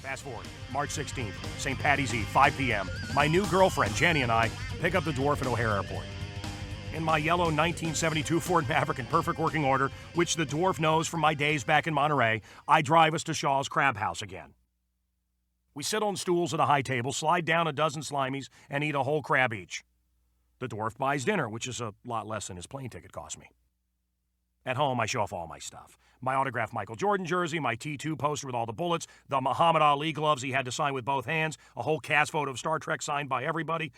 Fast forward, March 16th, St. Paddy's Eve, 5 p.m. My new girlfriend, Jenny, and I pick up the Dwarf at O'Hare Airport. In my yellow 1972 Ford Maverick in perfect working order, which the Dwarf knows from my days back in Monterey, I drive us to Shaw's Crab House again. We sit on stools at a high table, slide down a dozen slimies, and eat a whole crab each. The Dwarf buys dinner, which is a lot less than his plane ticket cost me. At home, I show off all my stuff. My autographed Michael Jordan jersey, my T2 poster with all the bullets, the Muhammad Ali gloves he had to sign with both hands, a whole cast photo of Star Trek signed by everybody,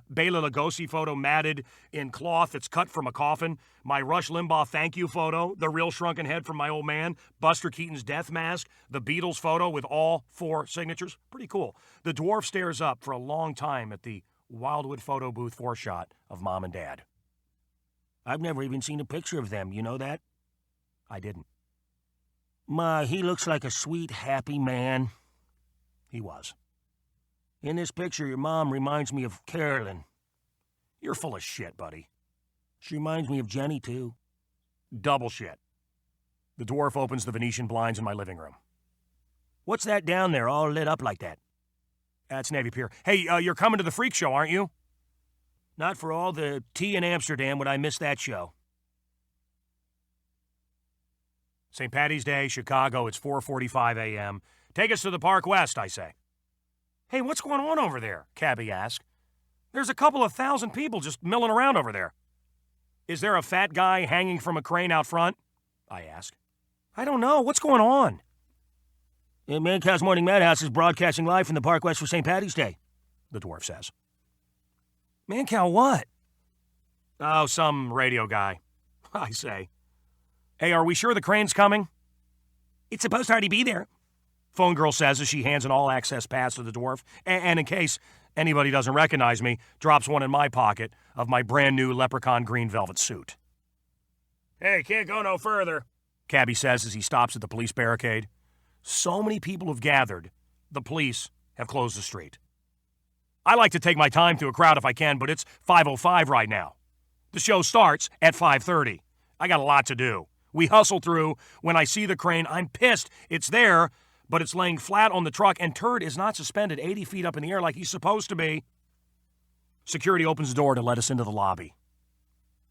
Bela Lugosi photo matted in cloth that's cut from a coffin, my Rush Limbaugh thank you photo, the real shrunken head from my old man, Buster Keaton's death mask, the Beatles photo with all 4 signatures. Pretty cool. The Dwarf stares up for a long time at the Wildwood photo booth 4-shot of Mom and Dad. I've never even seen a picture of them, you know that? I didn't. Ma, he looks like a sweet, happy man. He was. In this picture, your mom reminds me of Carolyn. You're full of shit, buddy. She reminds me of Jenny, too. Double shit. The Dwarf opens the Venetian blinds in my living room. What's that down there, all lit up like that? That's Navy Pier. Hey, you're coming to the Freak Show, aren't you? Not for all the tea in Amsterdam would I miss that show. St. Paddy's Day, Chicago, it's 4:45 a.m. Take us to the Park West, I say. Hey, what's going on over there? Cabby asks. There's a couple of thousand people just milling around over there. Is there a fat guy hanging from a crane out front? I ask. I don't know. What's going on? Mancow's Morning Madhouse is broadcasting live from the Park West for St. Paddy's Day, the Dwarf says. Mancow what? Oh, some radio guy, I say. Hey, are we sure the crane's coming? It's supposed to already be there, phone girl says as she hands an all-access pass to the Dwarf, and in case anybody doesn't recognize me, drops one in my pocket of my brand-new leprechaun green velvet suit. Hey, can't go no further, Cabby says as he stops at the police barricade. So many people have gathered, the police have closed the street. I like to take my time through a crowd if I can, but it's 5:05 right now. The show starts at 5:30. I got a lot to do. We hustle through. When I see the crane, I'm pissed. It's there, but it's laying flat on the truck, and Turd is not suspended 80 feet up in the air like he's supposed to be. Security opens the door to let us into the lobby.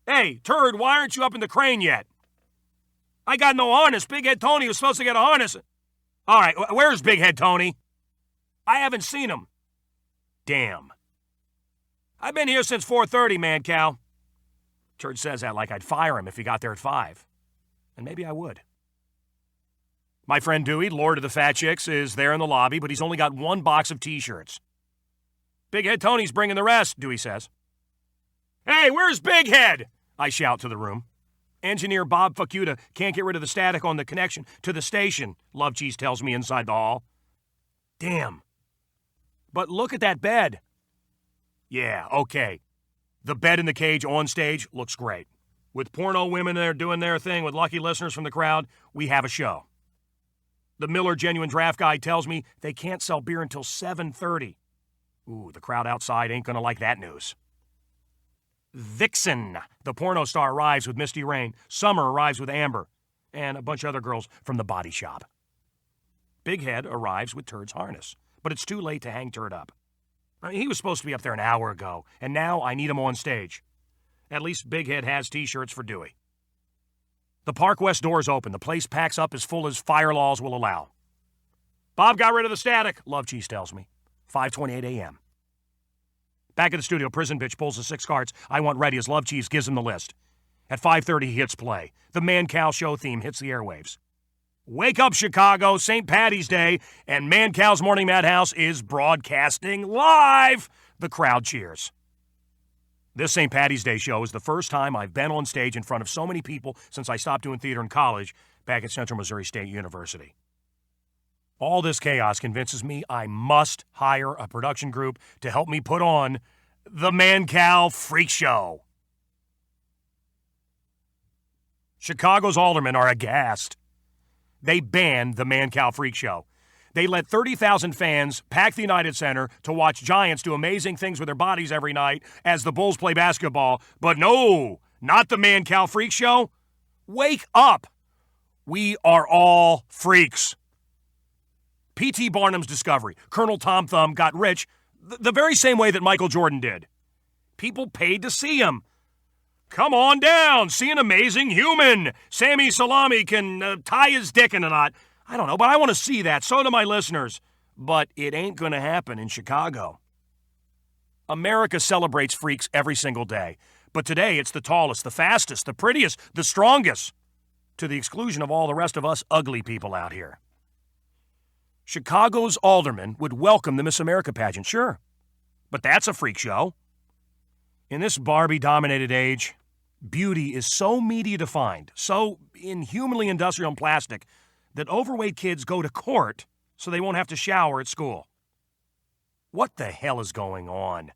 Hey, Turd, why aren't you up in the crane yet? I got no harness. Big Head Tony was supposed to get a harness. All right, where's Big Head Tony? I haven't seen him. Damn. I've been here since 4:30, Mancow. Turd says that like I'd fire him if he got there at 5. And maybe I would. My friend Dewey, Lord of the Fat Chicks, is there in the lobby, but he's only got 1 box of T-shirts. Big Head Tony's bringing the rest, Dewey says. Hey, where's Big Head? I shout to the room. Engineer Bob Facuta can't get rid of the static on the connection to the station, Love Cheese tells me inside the hall. Damn. But look at that bed. Yeah, okay. The bed in the cage on stage looks great. With porno women there doing their thing with lucky listeners from the crowd, we have a show. The Miller Genuine Draft guy tells me they can't sell beer until 7:30. Ooh, the crowd outside ain't gonna like that news. Vixen, the porno star, arrives with Misty Rain. Summer arrives with Amber. And a bunch of other girls from the body shop. Big Head arrives with Turd's harness. But it's too late to hang Turd up. I mean, he was supposed to be up there an hour ago, and now I need him on stage. At least Big Head has T-shirts for Dewey. The Park West doors open. The place packs up as full as fire laws will allow. Bob got rid of the static, Love Cheese tells me. 5:28 a.m. Back at the studio, Prison Bitch pulls the 6 cards I want ready as Love Cheese gives him the list. At 5:30, he hits play. The Mancow show theme hits the airwaves. Wake up, Chicago, St. Paddy's Day, and Mancow's Morning Madhouse is broadcasting live. The crowd cheers. This St. Paddy's Day show is the first time I've been on stage in front of so many people since I stopped doing theater in college back at Central Missouri State University. All this chaos convinces me I must hire a production group to help me put on the Mancow Freak Show. Chicago's aldermen are aghast. They banned the Mancow Freak Show. They let 30,000 fans pack the United Center to watch Giants do amazing things with their bodies every night as the Bulls play basketball. But no, not the Mancow Freak Show. Wake up. We are all freaks. P.T. Barnum's discovery. Colonel Tom Thumb got rich the very same way that Michael Jordan did. People paid to see him. Come on down, see an amazing human. Sammy Salami can tie his dick in a knot. I don't know, but I want to see that. So do my listeners. But it ain't going to happen in Chicago. America celebrates freaks every single day. But today it's the tallest, the fastest, the prettiest, the strongest, to the exclusion of all the rest of us ugly people out here. Chicago's aldermen would welcome the Miss America pageant, sure. But that's a freak show. In this Barbie-dominated age, beauty is so media-defined, so inhumanly industrial and plastic, that overweight kids go to court so they won't have to shower at school. What the hell is going on?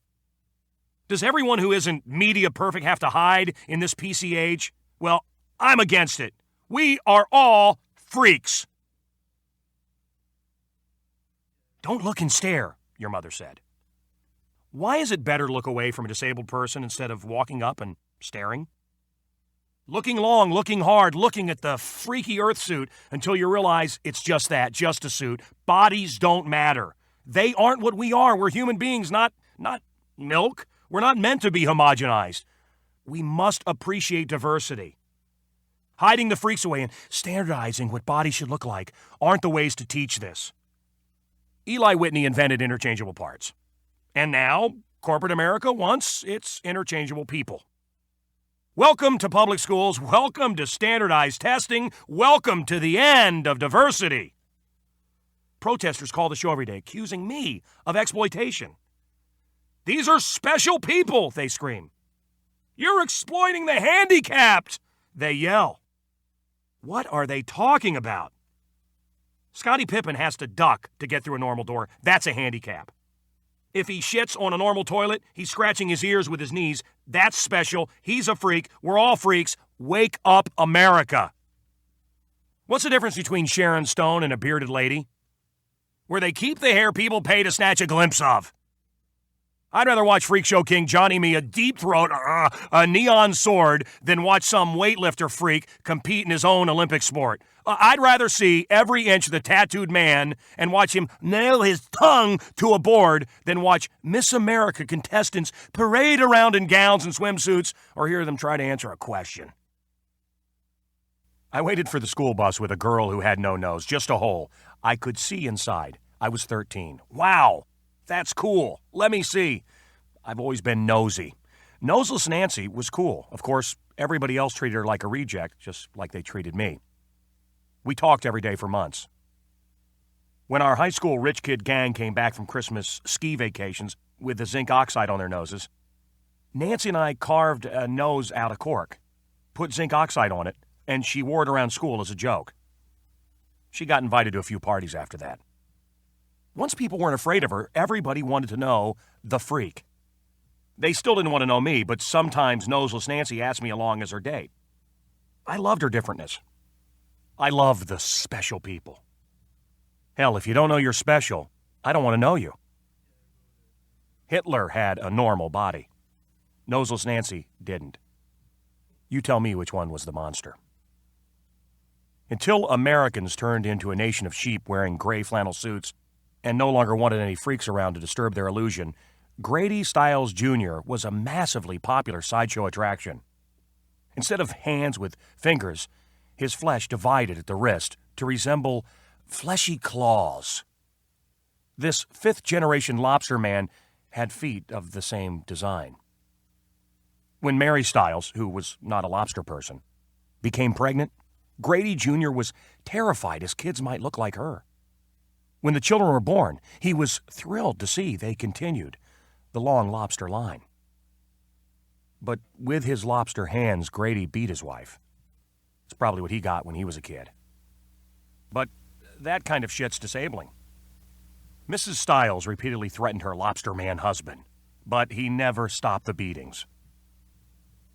Does everyone who isn't media perfect have to hide in this PC age? Well, I'm against it. We are all freaks. Don't look and stare, your mother said. Why is it better to look away from a disabled person instead of walking up and staring? Looking long, looking hard, looking at the freaky earth suit until you realize it's just that, just a suit. Bodies don't matter. They aren't what we are. We're human beings, not milk. We're not meant to be homogenized. We must appreciate diversity. Hiding the freaks away and standardizing what bodies should look like aren't the ways to teach this. Eli Whitney invented interchangeable parts. And now, corporate America wants its interchangeable people. Welcome to public schools. Welcome to standardized testing. Welcome to the end of diversity. Protesters call the show every day, accusing me of exploitation. These are special people, they scream. You're exploiting the handicapped, they yell. What are they talking about? Scottie Pippen has to duck to get through a normal door. That's a handicap. If he shits on a normal toilet, he's scratching his ears with his knees. That's special. He's a freak. We're all freaks. Wake up, America. What's the difference between Sharon Stone and a bearded lady? Where they keep the hair people pay to snatch a glimpse of. I'd rather watch Freak Show King Johnny Me a deep throat, a neon sword, than watch some weightlifter freak compete in his own Olympic sport. I'd rather see every inch of the tattooed man and watch him nail his tongue to a board than watch Miss America contestants parade around in gowns and swimsuits or hear them try to answer a question. I waited for the school bus with a girl who had no nose, just a hole. I could see inside. I was 13. Wow, that's cool. Let me see. I've always been nosy. Noseless Nancy was cool. Of course, everybody else treated her like a reject, just like they treated me. We talked every day for months. When our high school rich kid gang came back from Christmas ski vacations with the zinc oxide on their noses, Nancy and I carved a nose out of cork, put zinc oxide on it, and she wore it around school as a joke. She got invited to a few parties after that. Once people weren't afraid of her, everybody wanted to know the freak. They still didn't want to know me, but sometimes Noseless Nancy asked me along as her date. I loved her differentness. I love the special people. Hell, if you don't know you're special, I don't want to know you. Hitler had a normal body. Noseless Nancy didn't. You tell me which one was the monster. Until Americans turned into a nation of sheep wearing gray flannel suits and no longer wanted any freaks around to disturb their illusion, Grady Stiles Jr. was a massively popular sideshow attraction. Instead of hands with fingers, his flesh divided at the wrist to resemble fleshy claws. This fifth-generation lobster man had feet of the same design. When Mary Stiles, who was not a lobster person, became pregnant, Grady Jr. was terrified his kids might look like her. When the children were born, he was thrilled to see they continued the long lobster line. But with his lobster hands, Grady beat his wife. It's probably what he got when he was a kid. But that kind of shit's disabling. Mrs. Stiles repeatedly threatened her lobster man husband, but he never stopped the beatings.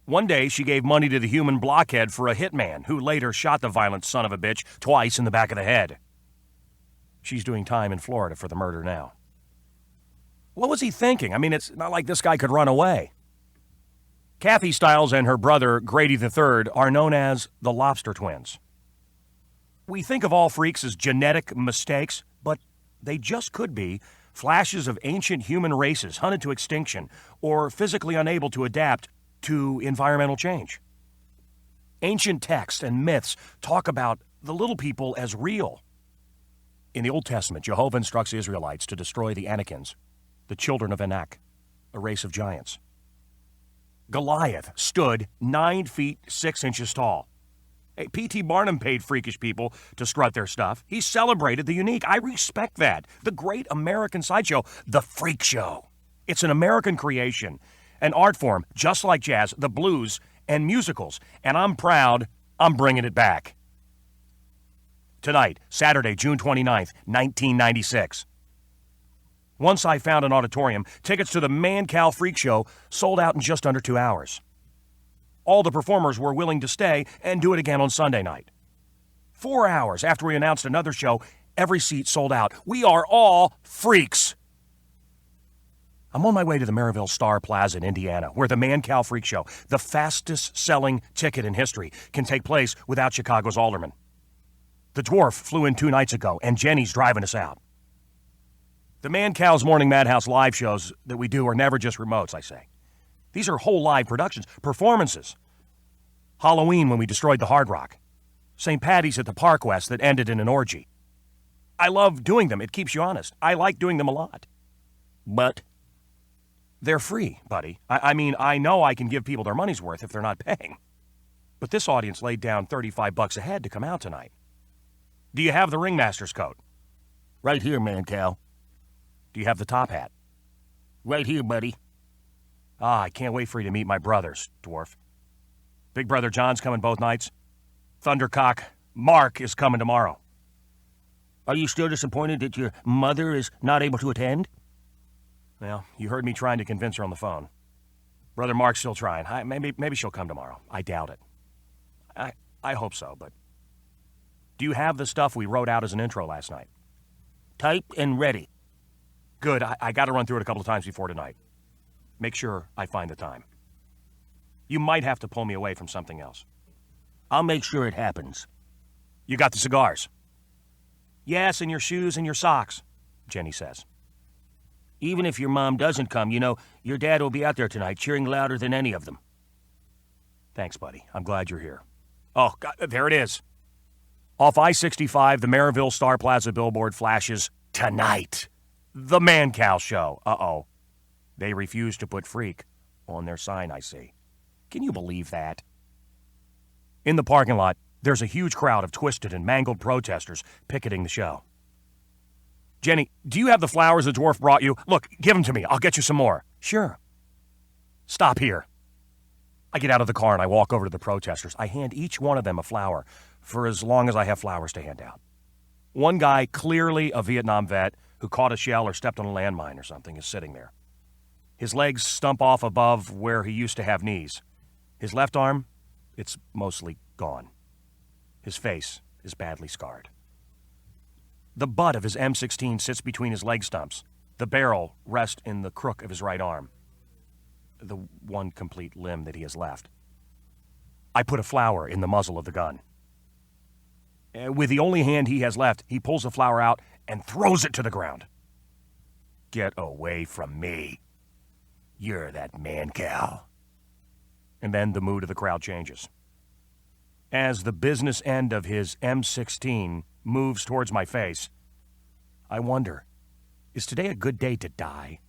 One day, she gave money to the human blockhead for a hitman who later shot the violent son of a bitch twice in the back of the head. She's doing time in Florida for the murder now. What was he thinking? I mean, it's not like this guy could run away. Kathy Stiles and her brother, Grady III, are known as the Lobster Twins. We think of all freaks as genetic mistakes, but They just could be flashes of ancient human races hunted to extinction or physically unable to adapt to environmental change. Ancient texts and myths talk about the little people as real. In the Old Testament, Jehovah instructs Israelites to destroy the Anakims, the children of Anak, a race of giants. Goliath stood 9 feet 6 inches tall. Hey, P.T. Barnum paid freakish people to strut their stuff. He celebrated the unique. I respect that. The great American sideshow, the freak show. It's an American creation, an art form just like jazz, the blues, and musicals. And I'm proud I'm bringing it back. Tonight, Saturday, June 29th, 1996. Once I found an auditorium, tickets to the Mancow Freak Show sold out in just under 2 hours. All the performers were willing to stay and do it again on Sunday night. 4 hours after we announced another show, every seat sold out. We are all freaks. I'm on my way to the Maryville Star Plaza in Indiana, where the Mancow Freak Show, the fastest-selling ticket in history, can take place without Chicago's alderman. The Dwarf flew in 2 nights ago, and Jenny's driving us out. The Mancow's Morning Madhouse live shows that we do are never just remotes, I say. These are whole live productions, performances. Halloween when we destroyed the Hard Rock. St. Patty's at the Park West that ended in an orgy. I love doing them. It keeps you honest. I like doing them a lot. But they're free, buddy. I mean, I know I can give people their money's worth if they're not paying. But this audience laid down $35 a head to come out tonight. Do you have the ringmaster's coat? Right here, Mancow. Do you have the top hat? Right here, buddy. I can't wait for you to meet my brothers, Dwarf. Big brother John's coming both nights. Thundercock Mark is coming tomorrow. Are you still disappointed that your mother is not able to attend? Well, you heard me trying to convince her on the phone. Brother Mark's still trying. Maybe she'll come tomorrow. I doubt it. I hope so, but... Do you have the stuff we wrote out as an intro last night? Typed and ready. Good. I got to run through it a couple of times before tonight. Make sure I find the time. You might have to pull me away from something else. I'll make sure it happens. You got the cigars? Yes, and your shoes and your socks, Jenny says. Even if your mom doesn't come, you know, your dad will be out there tonight cheering louder than any of them. Thanks, buddy. I'm glad you're here. Oh, God, there it is. Off I-65, the Maryville Star Plaza billboard flashes tonight. The Mancow Show. Uh-oh. They refuse to put freak on their sign, I see. Can you believe that? In the parking lot, there's a huge crowd of twisted and mangled protesters picketing the show. Jenny, do you have the flowers the Dwarf brought you? Look, give them to me. I'll get you some more. Sure. Stop here. I get out of the car and I walk over to the protesters. I hand each one of them a flower for as long as I have flowers to hand out. One guy, clearly a Vietnam vet who caught a shell or stepped on a landmine or something, is sitting there. His legs stump off above where he used to have knees. His left arm, it's mostly gone. His face is badly scarred. The butt of his M16 sits between his leg stumps. The barrel rests in the crook of his right arm. The one complete limb that he has left. I put a flower in the muzzle of the gun. With the only hand he has left, he pulls the flower out and throws it to the ground. Get away from me. You're that Mancow. And then the mood of the crowd changes. As the business end of his M16 moves towards my face, I wonder, is today a good day to die?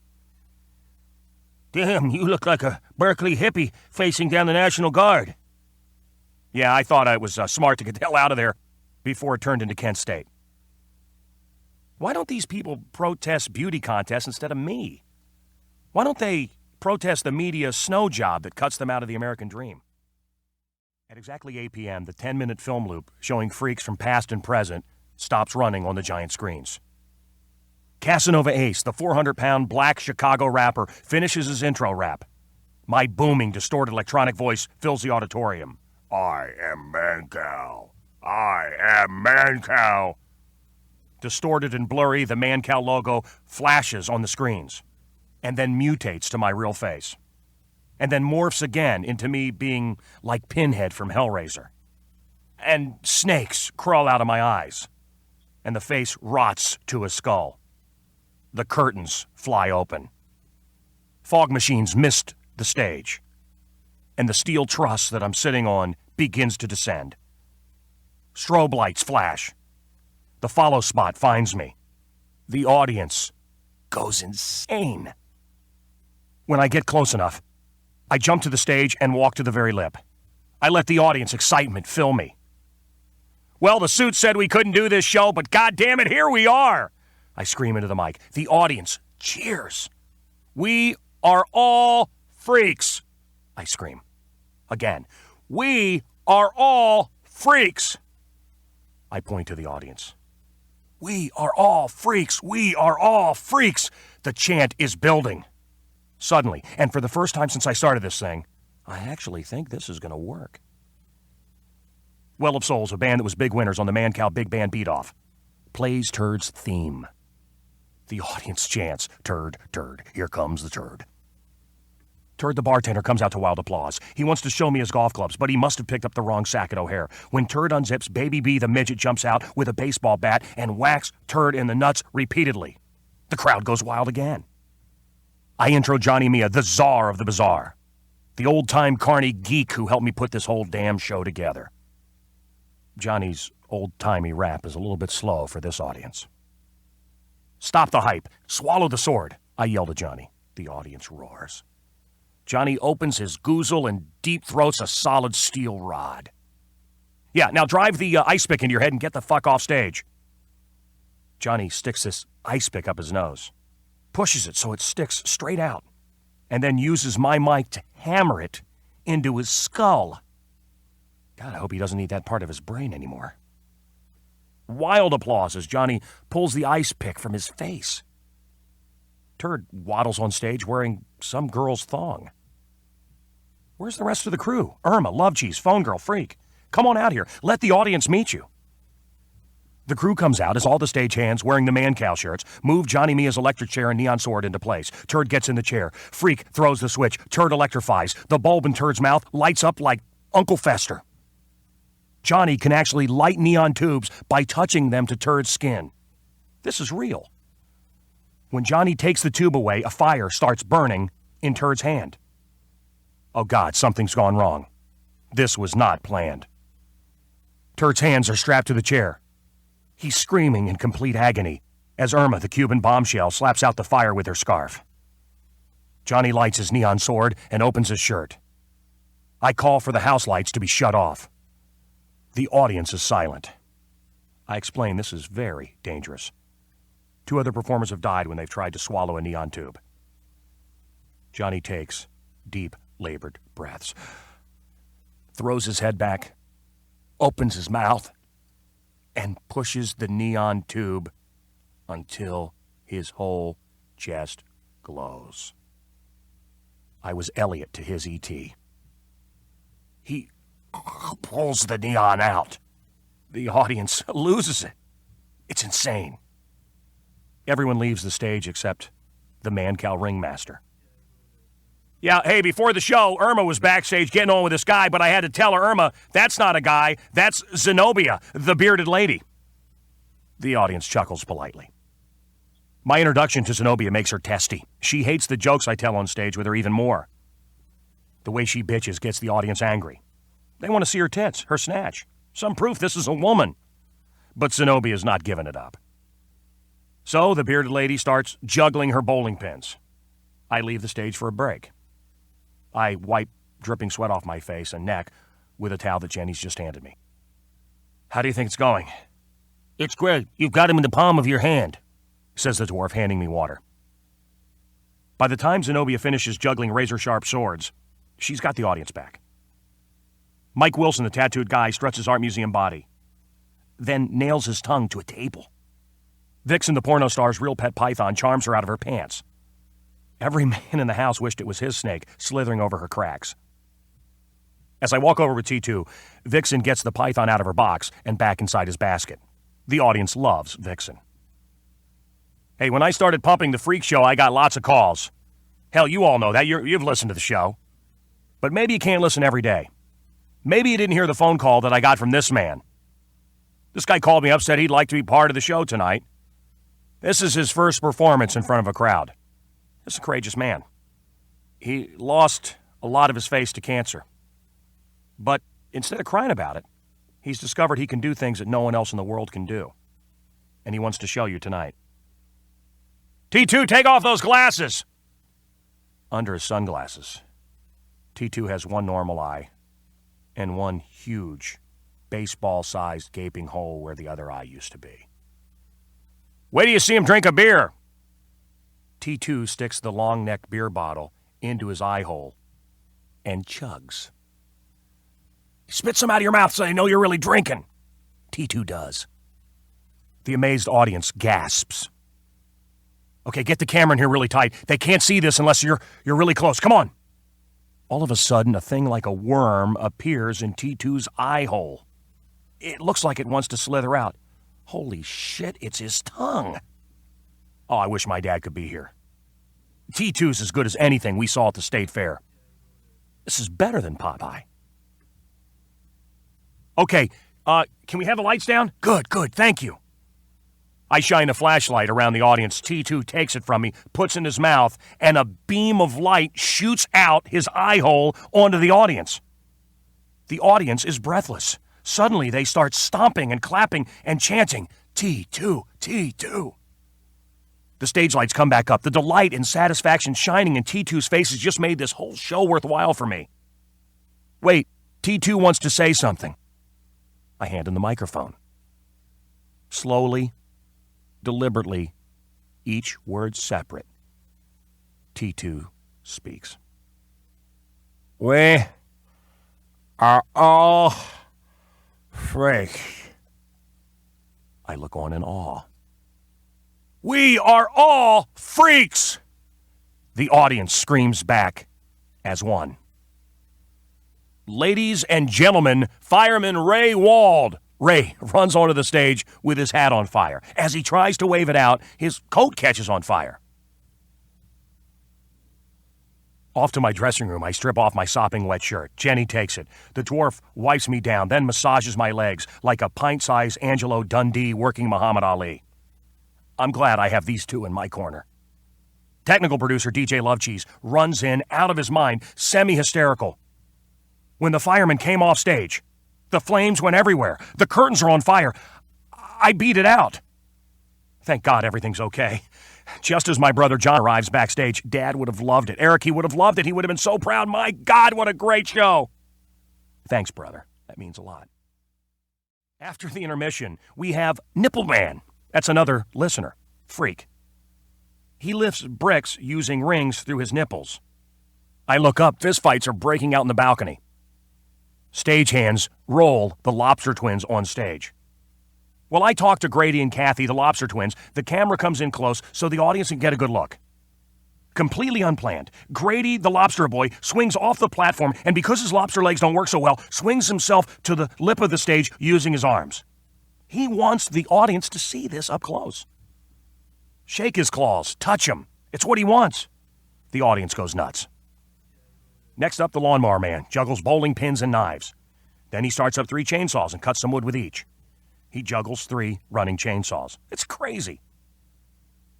Damn, you look like a Berkeley hippie facing down the National Guard. Yeah, I thought I was smart to get the hell out of there before it turned into Kent State. Why don't these people protest beauty contests instead of me? Why don't they protest the media's snow job that cuts them out of the American dream? At exactly 8 p.m., the 10-minute film loop showing freaks from past and present stops running on the giant screens. Casanova Ace, the 400-pound black Chicago rapper, finishes his intro rap. My booming, distorted electronic voice fills the auditorium. I am Mancow. I am Mancow. Distorted and blurry, the Mancow logo flashes on the screens, and then mutates to my real face, and then morphs again into me being like Pinhead from Hellraiser. And snakes crawl out of my eyes, and the face rots to a skull. the curtains fly open. Fog machines mist the stage, and the steel truss that I'm sitting on begins to descend. Strobe lights flash. The follow spot finds me. The audience goes insane. When I get close enough, I jump to the stage and walk to the very lip. I let the audience excitement fill me. Well, the suit said we couldn't do this show, but goddamn it, here we are! I scream into the mic. The audience cheers. We are all freaks, I scream. Again, we are all freaks. I point to the audience. We are all freaks. We are all freaks. The chant is building. Suddenly, and for the first time since I started this thing, I actually think this is going to work. Well of Souls, a band that was big winners on the Mancow Big Band Beat-Off, plays Turd's theme. The audience chants, "Turd, turd, here comes the turd." Turd the bartender comes out to wild applause. He wants to show me his golf clubs, but he must have picked up the wrong sack at O'Hare. When Turd unzips, Baby B the midget jumps out with a baseball bat and whacks Turd in the nuts repeatedly. The crowd goes wild again. I intro Johnny Mia, the czar of the bazaar, the old-time carny geek who helped me put this whole damn show together. Johnny's old-timey rap is a little bit slow for this audience. Stop the hype. Swallow the sword, I yell to Johnny. The audience roars. Johnny opens his goozle and deep throats a solid steel rod. Yeah, now drive the ice pick into your head and get the fuck off stage. Johnny sticks this ice pick up his nose, pushes it so it sticks straight out, and then uses my mic to hammer it into his skull. God, I hope he doesn't need that part of his brain anymore. Wild applause as Johnny pulls the ice pick from his face. Turd waddles on stage wearing some girl's thong. Where's the rest of the crew? Irma, Love Cheese, Phone Girl, Freak. Come on out here. Let the audience meet you. The crew comes out as all the stagehands, wearing the Mancow shirts, move Johnny Mia's electric chair and neon sword into place. Turd gets in the chair. Freak throws the switch. Turd electrifies. The bulb in Turd's mouth lights up like Uncle Fester. Johnny can actually light neon tubes by touching them to Turd's skin. This is real. When Johnny takes the tube away, a fire starts burning in Turd's hand. Oh God, something's gone wrong. This was not planned. Turd's hands are strapped to the chair. He's screaming in complete agony as Irma, the Cuban bombshell, slaps out the fire with her scarf. Johnny lights his neon sword and opens his shirt. I call for the house lights to be shut off. The audience is silent. I explain this is very dangerous. 2 other performers have died when they've tried to swallow a neon tube. Johnny takes deep, labored breaths, throws his head back, opens his mouth, and pushes the neon tube until his whole chest glows. I was Elliot to his E.T. He pulls the neon out. The audience loses it. It's insane. Everyone leaves the stage except the Mancow ringmaster. Yeah, hey, before the show, Irma was backstage getting on with this guy, but I had to tell her, Irma, that's not a guy, that's Zenobia, the bearded lady. The audience chuckles politely. My introduction to Zenobia makes her testy. She hates the jokes I tell on stage with her even more. The way she bitches gets the audience angry. They want to see her tits, her snatch. Some proof this is a woman. But Zenobia's not giving it up. So the bearded lady starts juggling her bowling pins. I leave the stage for a break. I wipe dripping sweat off my face and neck with a towel that Jenny's just handed me. How do you think it's going? It's great. You've got him in the palm of your hand, says the dwarf, handing me water. By the time Zenobia finishes juggling razor-sharp swords, she's got the audience back. Mike Wilson, the tattooed guy, struts his art museum body, then nails his tongue to a table. Vixen, the porno star's real pet python, charms her out of her pants. Every man in the house wished it was his snake, slithering over her cracks. As I walk over with T2, Vixen gets the python out of her box and back inside his basket. The audience loves Vixen. Hey, when I started pumping the freak show, I got lots of calls. Hell, you all know that. You've listened to the show. But maybe you can't listen every day. Maybe you didn't hear the phone call that I got from this man. This guy called me up, said he'd like to be part of the show tonight. This is his first performance in front of a crowd. This is a courageous man. He lost a lot of his face to cancer. But instead of crying about it, he's discovered he can do things that no one else in the world can do. And he wants to show you tonight. T2, take off those glasses! Under his sunglasses, T2 has one normal eye and one huge, baseball-sized gaping hole where the other eye used to be. Wait till you see him drink a beer! T2 sticks the long-necked beer bottle into his eye hole and chugs. Spit some out of your mouth so they know you're really drinking. T2 does. The amazed audience gasps. Okay, get the camera in here really tight. They can't see this unless you're really close. Come on. All of a sudden, a thing like a worm appears in T2's eye hole. It looks like it wants to slither out. Holy shit, it's his tongue. Oh, I wish my dad could be here. T2's as good as anything we saw at the state fair. This is better than Popeye. Okay, can we have the lights down? Good, thank you. I shine a flashlight around the audience. T2 takes it from me, puts it in his mouth, and a beam of light shoots out his eye hole onto the audience. The audience is breathless. Suddenly, they start stomping and clapping and chanting, T2, T2. The stage lights come back up. The delight and satisfaction shining in T2's face has just made this whole show worthwhile for me. Wait, T2 wants to say something. I hand him the microphone. Slowly, deliberately, each word separate, T2 speaks. We are all freaks. I look on in awe. We are all freaks! The audience screams back as one. Ladies and gentlemen, Fireman Ray Wald. Ray runs onto the stage with his hat on fire. As he tries to wave it out, his coat catches on fire. Off to my dressing room, I strip off my sopping wet shirt. Jenny takes it. The dwarf wipes me down, then massages my legs like a pint-sized Angelo Dundee working Muhammad Ali. I'm glad I have these two in my corner. Technical producer DJ Lovecheese runs in, out of his mind, semi-hysterical. When the fireman came off stage, the flames went everywhere. The curtains are on fire. I beat it out. Thank God everything's okay. Just as my brother John arrives backstage, Dad would have loved it. Eric, he would have loved it. He would have been so proud. My God, what a great show. Thanks, brother. That means a lot. After the intermission, we have Nipple Man. That's another listener. Freak. He lifts bricks using rings through his nipples. I look up. Fistfights are breaking out in the balcony. Stagehands roll the Lobster Twins on stage. While I talk to Grady and Kathy, the Lobster Twins, the camera comes in close so the audience can get a good look. Completely unplanned, Grady, the lobster boy, swings off the platform and because his lobster legs don't work so well, swings himself to the lip of the stage using his arms. He wants the audience to see this up close. Shake his claws, touch him. It's what he wants. The audience goes nuts. Next up, the lawnmower man juggles bowling pins and knives. Then he starts up 3 chainsaws and cuts some wood with each. He juggles 3 running chainsaws. It's crazy.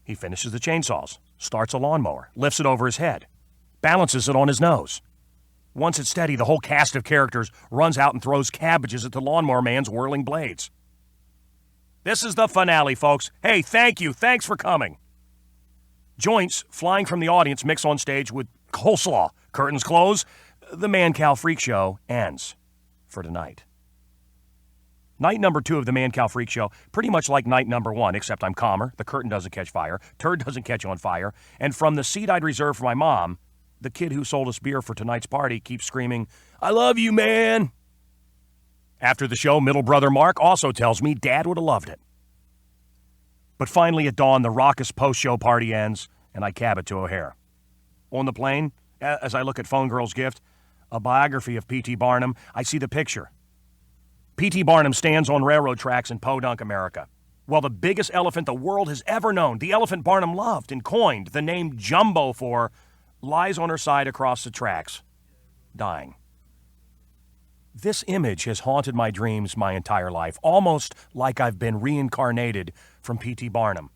He finishes the chainsaws, starts a lawnmower, lifts it over his head, balances it on his nose. Once it's steady, the whole cast of characters runs out and throws cabbages at the lawnmower man's whirling blades. This is the finale, folks. Hey, thank you. Thanks for coming. Joints flying from the audience mix on stage with coleslaw. Curtains close. The Mancow Freak Show ends for tonight. Night number 2 of the Mancow Freak Show, pretty much like night number 1, except I'm calmer, the curtain doesn't catch fire, turd doesn't catch on fire, and from the seat I'd reserved for my mom, the kid who sold us beer for tonight's party keeps screaming, "I love you, man!" After the show, middle brother Mark also tells me Dad would have loved it. But finally at dawn, the raucous post-show party ends, and I cab it to O'Hare. On the plane, as I look at Phone Girl's gift, a biography of P.T. Barnum, I see the picture. P.T. Barnum stands on railroad tracks in Podunk, America. While the biggest elephant the world has ever known, the elephant Barnum loved and coined the name Jumbo for, lies on her side across the tracks, dying. This image has haunted my dreams my entire life, almost like I've been reincarnated from P.T. Barnum.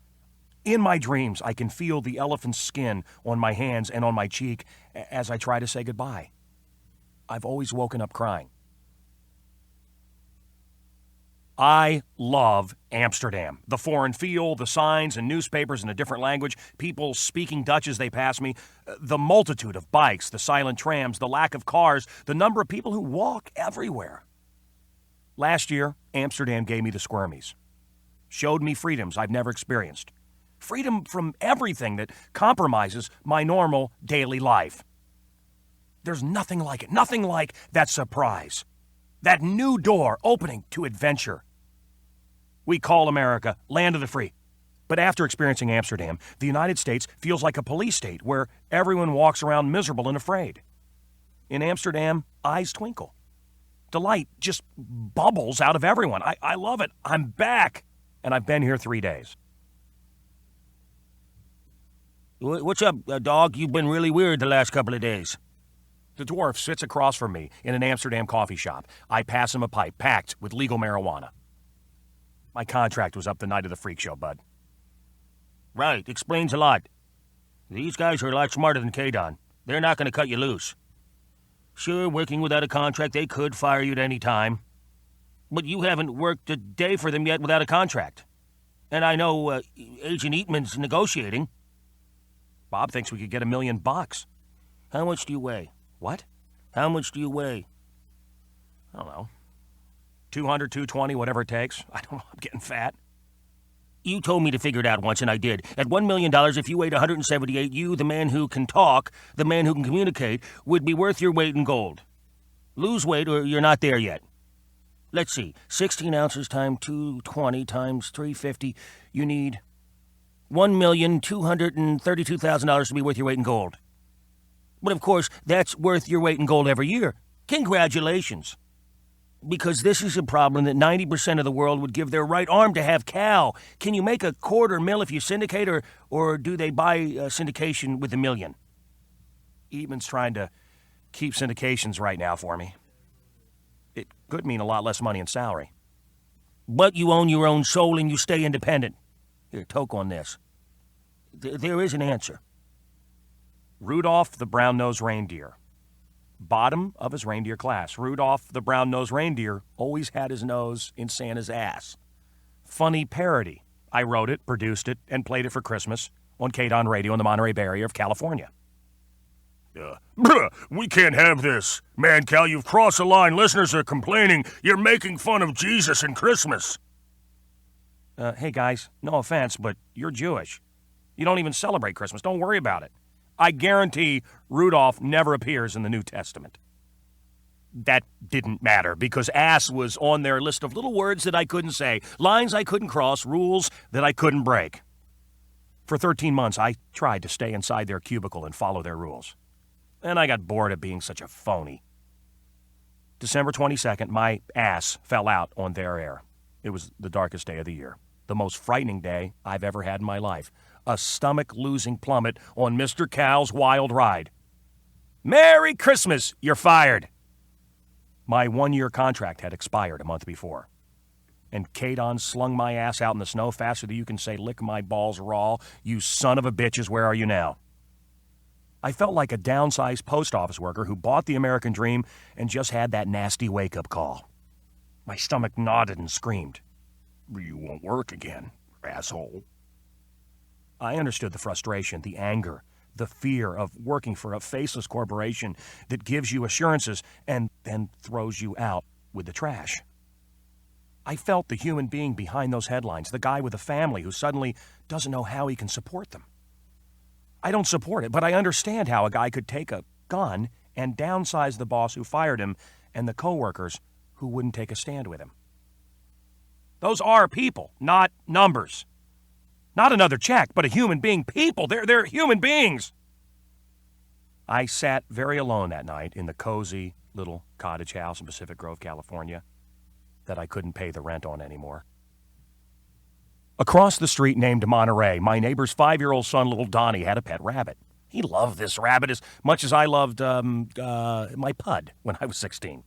In my dreams, I can feel the elephant's skin on my hands and on my cheek as I try to say goodbye. I've always woken up crying. I love Amsterdam. The foreign feel, the signs and newspapers in a different language, people speaking Dutch as they pass me, the multitude of bikes, the silent trams, the lack of cars, the number of people who walk everywhere. Last year, Amsterdam gave me the squirmies. Showed me freedoms I've never experienced. Freedom from everything that compromises my normal daily life. There's nothing like it, nothing like that surprise. That new door opening to adventure. We call America land of the free. But after experiencing Amsterdam, the United States feels like a police state where everyone walks around miserable and afraid. In Amsterdam, eyes twinkle. Delight just bubbles out of everyone. I love it. I'm back. And I've been here 3 days. What's up, dog? You've been really weird the last couple of days. The dwarf sits across from me in an Amsterdam coffee shop. I pass him a pipe packed with legal marijuana. My contract was up the night of the freak show, bud. Right, explains a lot. These guys are a lot smarter than K-Don. They're not going to cut you loose. Sure, working without a contract, they could fire you at any time. But you haven't worked a day for them yet without a contract. And I know Agent Eatman's negotiating. Bob thinks we could get $1 million. How much do you weigh? What? How much do you weigh? I don't know. 200, 220, whatever it takes. I don't know. I'm getting fat. You told me to figure it out once, and I did. At $1 million, if you weighed 178, you, the man who can talk, the man who can communicate, would be worth your weight in gold. Lose weight or you're not there yet. Let's see. 16 ounces times 220 times 350. You need $1,232,000 to be worth your weight in gold. But of course, that's worth your weight in gold every year. Congratulations. Because this is a problem that 90% of the world would give their right arm to have Cal. Can you make $250,000 if you syndicate, or do they buy syndication with $1 million? Eatman's trying to keep syndications right now for me. It could mean a lot less money in salary. But you own your own soul and you stay independent. Here, toke on this. There is an answer. Rudolph the brown-nosed reindeer. Bottom of his reindeer class. Rudolph the brown-nosed reindeer always had his nose in Santa's ass. Funny parody. I wrote it, produced it, and played it for Christmas on K-Don Radio in the Monterey Bay Area of California. We can't have this. Mancow, you've crossed the line. Listeners are complaining. You're making fun of Jesus and Christmas. Hey guys, no offense, but you're Jewish. You don't even celebrate Christmas. Don't worry about it. I guarantee Rudolph never appears in the New Testament. That didn't matter because ass was on their list of little words that I couldn't say, lines I couldn't cross, rules that I couldn't break. For 13 months, I tried to stay inside their cubicle and follow their rules. And I got bored of being such a phony. December 22nd, my ass fell out on their air. It was the darkest day of the year. The most frightening day I've ever had in my life. A stomach-losing plummet on Mr. Cal's wild ride. Merry Christmas, you're fired. My 1-year contract had expired a month before. And K-Don slung my ass out in the snow faster than you can say, lick my balls raw. You son of a bitches, where are you now? I felt like a downsized post office worker who bought the American dream and just had that nasty wake-up call. My stomach nodded and screamed. You won't work again, asshole. I understood the frustration, the anger, the fear of working for a faceless corporation that gives you assurances and then throws you out with the trash. I felt the human being behind those headlines, the guy with a family who suddenly doesn't know how he can support them. I don't support it, but I understand how a guy could take a gun and downsize the boss who fired him and the coworkers who wouldn't take a stand with him. Those are people, not numbers. Not another check, but a human being. People, they're human beings. I sat very alone that night in the cozy little cottage house in Pacific Grove, California, that I couldn't pay the rent on anymore. Across the street named Monterey, my neighbor's 5-year-old son, little Donnie, had a pet rabbit. He loved this rabbit as much as I loved my pud when I was 16.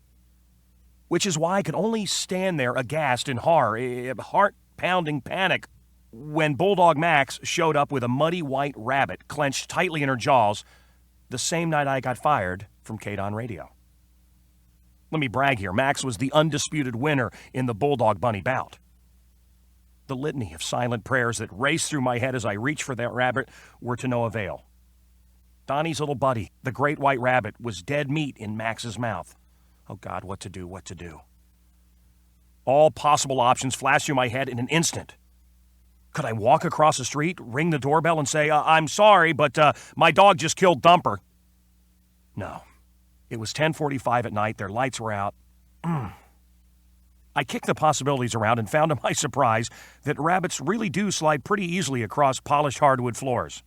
Which is why I could only stand there aghast in horror, heart-pounding panic, when Bulldog Max showed up with a muddy white rabbit clenched tightly in her jaws the same night I got fired from KDON Radio. Let me brag here. Max was the undisputed winner in the Bulldog Bunny bout. The litany of silent prayers that raced through my head as I reached for that rabbit were to no avail. Donnie's little buddy, the great white rabbit, was dead meat in Max's mouth. Oh, God, what to do, what to do. All possible options flashed through my head in an instant. Could I walk across the street, ring the doorbell, and say, I'm sorry, but my dog just killed Dumper? No. It was 10:45 at night. Their lights were out. I kicked the possibilities around and found to my surprise that rabbits really do slide pretty easily across polished hardwood floors.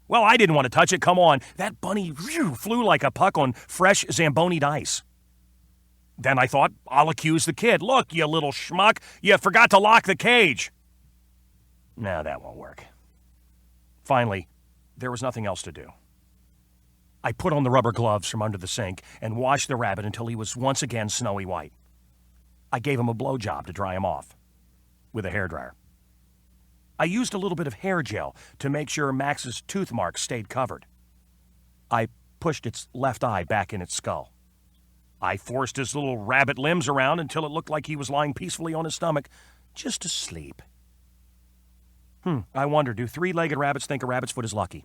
Well, I didn't want to touch it. Come on. That bunny flew like a puck on fresh Zamboni'd ice. Then I thought, I'll accuse the kid. Look, you little schmuck, you forgot to lock the cage. No, that won't work. Finally, there was nothing else to do. I put on the rubber gloves from under the sink and washed the rabbit until he was once again snowy white. I gave him a blowjob to dry him off with a hairdryer. I used a little bit of hair gel to make sure Max's tooth marks stayed covered. I pushed its left eye back in its skull. I forced his little rabbit limbs around until it looked like he was lying peacefully on his stomach, just asleep. I wonder, do three-legged rabbits think a rabbit's foot is lucky?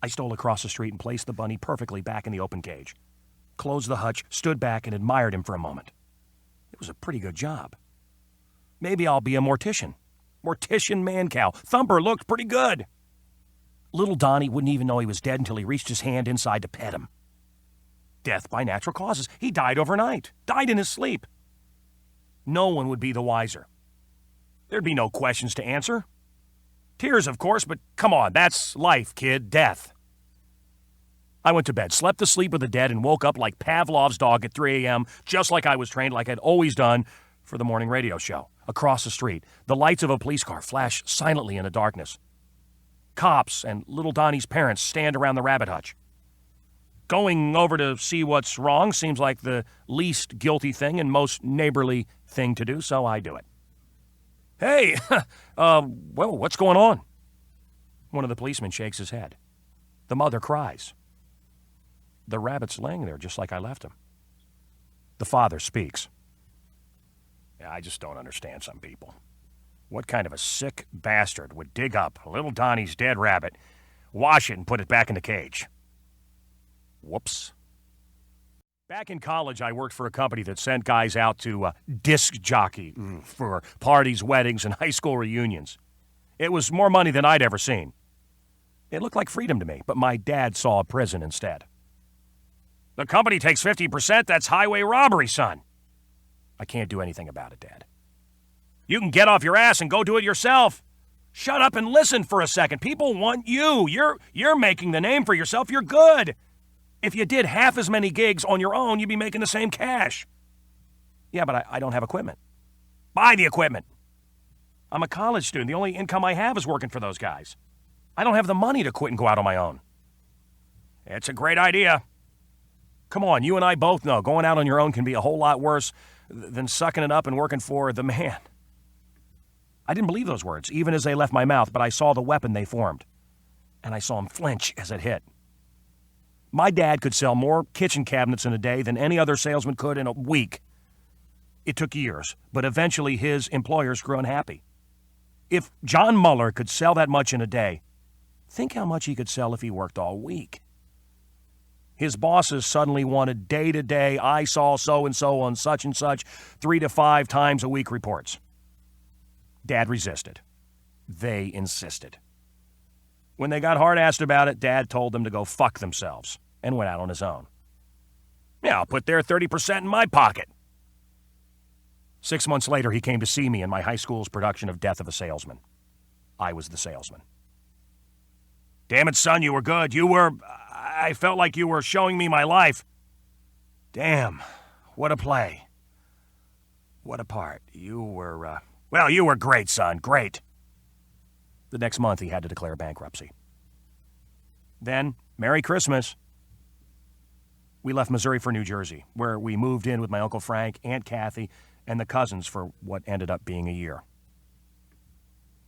I stole across the street and placed the bunny perfectly back in the open cage, closed the hutch, stood back, and admired him for a moment. It was a pretty good job. Maybe I'll be a mortician. Mortician Mancow. Thumper looked pretty good. Little Donnie wouldn't even know he was dead until he reached his hand inside to pet him. Death by natural causes. He died overnight. Died in his sleep. No one would be the wiser. There'd be no questions to answer. Tears, of course, but come on, that's life, kid. Death. I went to bed, slept the sleep of the dead, and woke up like Pavlov's dog at 3 a.m., just like I was trained, like I'd always done for the morning radio show. Across the street, the lights of a police car flash silently in the darkness. Cops and little Donnie's parents stand around the rabbit hutch. Going over to see what's wrong seems like the least guilty thing and most neighborly thing to do, so I do it. Hey, well, what's going on? One of the policemen shakes his head. The mother cries. The rabbit's laying there just like I left him. The father speaks. Yeah, I just don't understand some people. What kind of a sick bastard would dig up little Donnie's dead rabbit, wash it, and put it back in the cage? Whoops. Back in college, I worked for a company that sent guys out to disc jockey for parties, weddings, and high school reunions. It was more money than I'd ever seen. It looked like freedom to me, but my dad saw a prison instead. The company takes 50%. That's highway robbery, son. I can't do anything about it, Dad. You can get off your ass and go do it yourself. Shut up and listen for a second. People want you. You're making the name for yourself. You're good. If you did half as many gigs on your own, you'd be making the same cash. Yeah, but I don't have equipment. Buy the equipment. I'm a college student. The only income I have is working for those guys. I don't have the money to quit and go out on my own. It's a great idea. Come on, you and I both know going out on your own can be a whole lot worse than sucking it up and working for the man. I didn't believe those words, even as they left my mouth, but I saw the weapon they formed, and I saw him flinch as it hit. My dad could sell more kitchen cabinets in a day than any other salesman could in a week. It took years, but eventually his employers grew unhappy. If John Muller could sell that much in a day, think how much he could sell if he worked all week. His bosses suddenly wanted day-to-day, I saw so-and-so on such and such, 3 to 5 times a week reports. Dad resisted. They insisted. When they got hard-assed about it, Dad told them to go fuck themselves and went out on his own. Yeah, I'll put their 30% in my pocket. 6 months later, he came to see me in my high school's production of Death of a Salesman. I was the salesman. Damn it, son, you were good. I felt like you were showing me my life. Damn, what a play. What a part. You were great, son, great. The next month, he had to declare bankruptcy. Then, Merry Christmas. We left Missouri for New Jersey, where we moved in with my Uncle Frank, Aunt Kathy, and the cousins for what ended up being a year.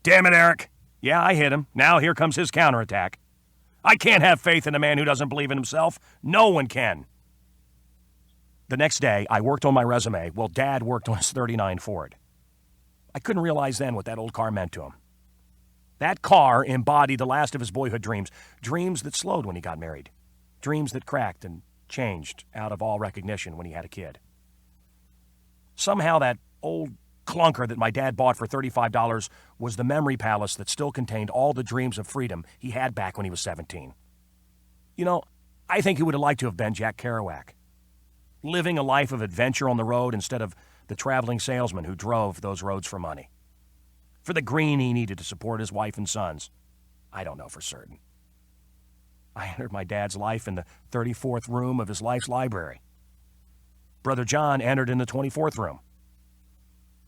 Damn it, Eric. Yeah, I hit him. Now here comes his counterattack. I can't have faith in a man who doesn't believe in himself. No one can. The next day, I worked on my resume while Dad worked on his '39 Ford. I couldn't realize then what that old car meant to him. That car embodied the last of his boyhood dreams. Dreams that slowed when he got married. Dreams that cracked and changed out of all recognition when he had a kid. Somehow that old clunker that my dad bought for $35 was the memory palace that still contained all the dreams of freedom he had back when he was 17. You know, I think he would have liked to have been Jack Kerouac, living a life of adventure on the road instead of the traveling salesman who drove those roads for money. For the green he needed to support his wife and sons. I don't know for certain. I entered my dad's life in the 34th room of his life's library. Brother John entered in the 24th room.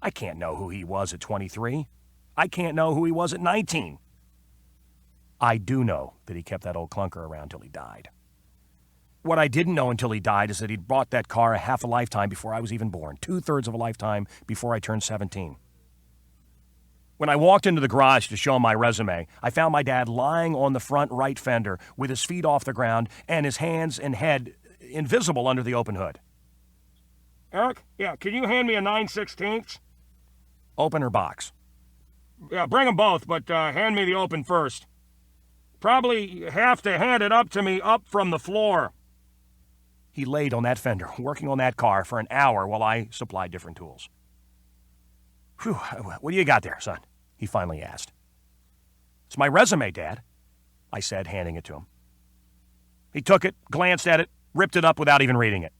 I can't know who he was at 23. I can't know who he was at 19. I do know that he kept that old clunker around till he died. What I didn't know until he died is that he'd bought that car a half a lifetime before I was even born, 2/3 of a lifetime before I turned 17. When I walked into the garage to show him my resume, I found my dad lying on the front right fender with his feet off the ground and his hands and head invisible under the open hood. Eric, yeah, can you hand me a 9/16? Open or box? Yeah, bring them both, but hand me the open first. Probably have to hand it up to me up from the floor. He laid on that fender, working on that car for an hour while I supplied different tools. Whew, what do you got there, son? He finally asked. It's my resume, Dad, I said, handing it to him. He took it, glanced at it, ripped it up without even reading it.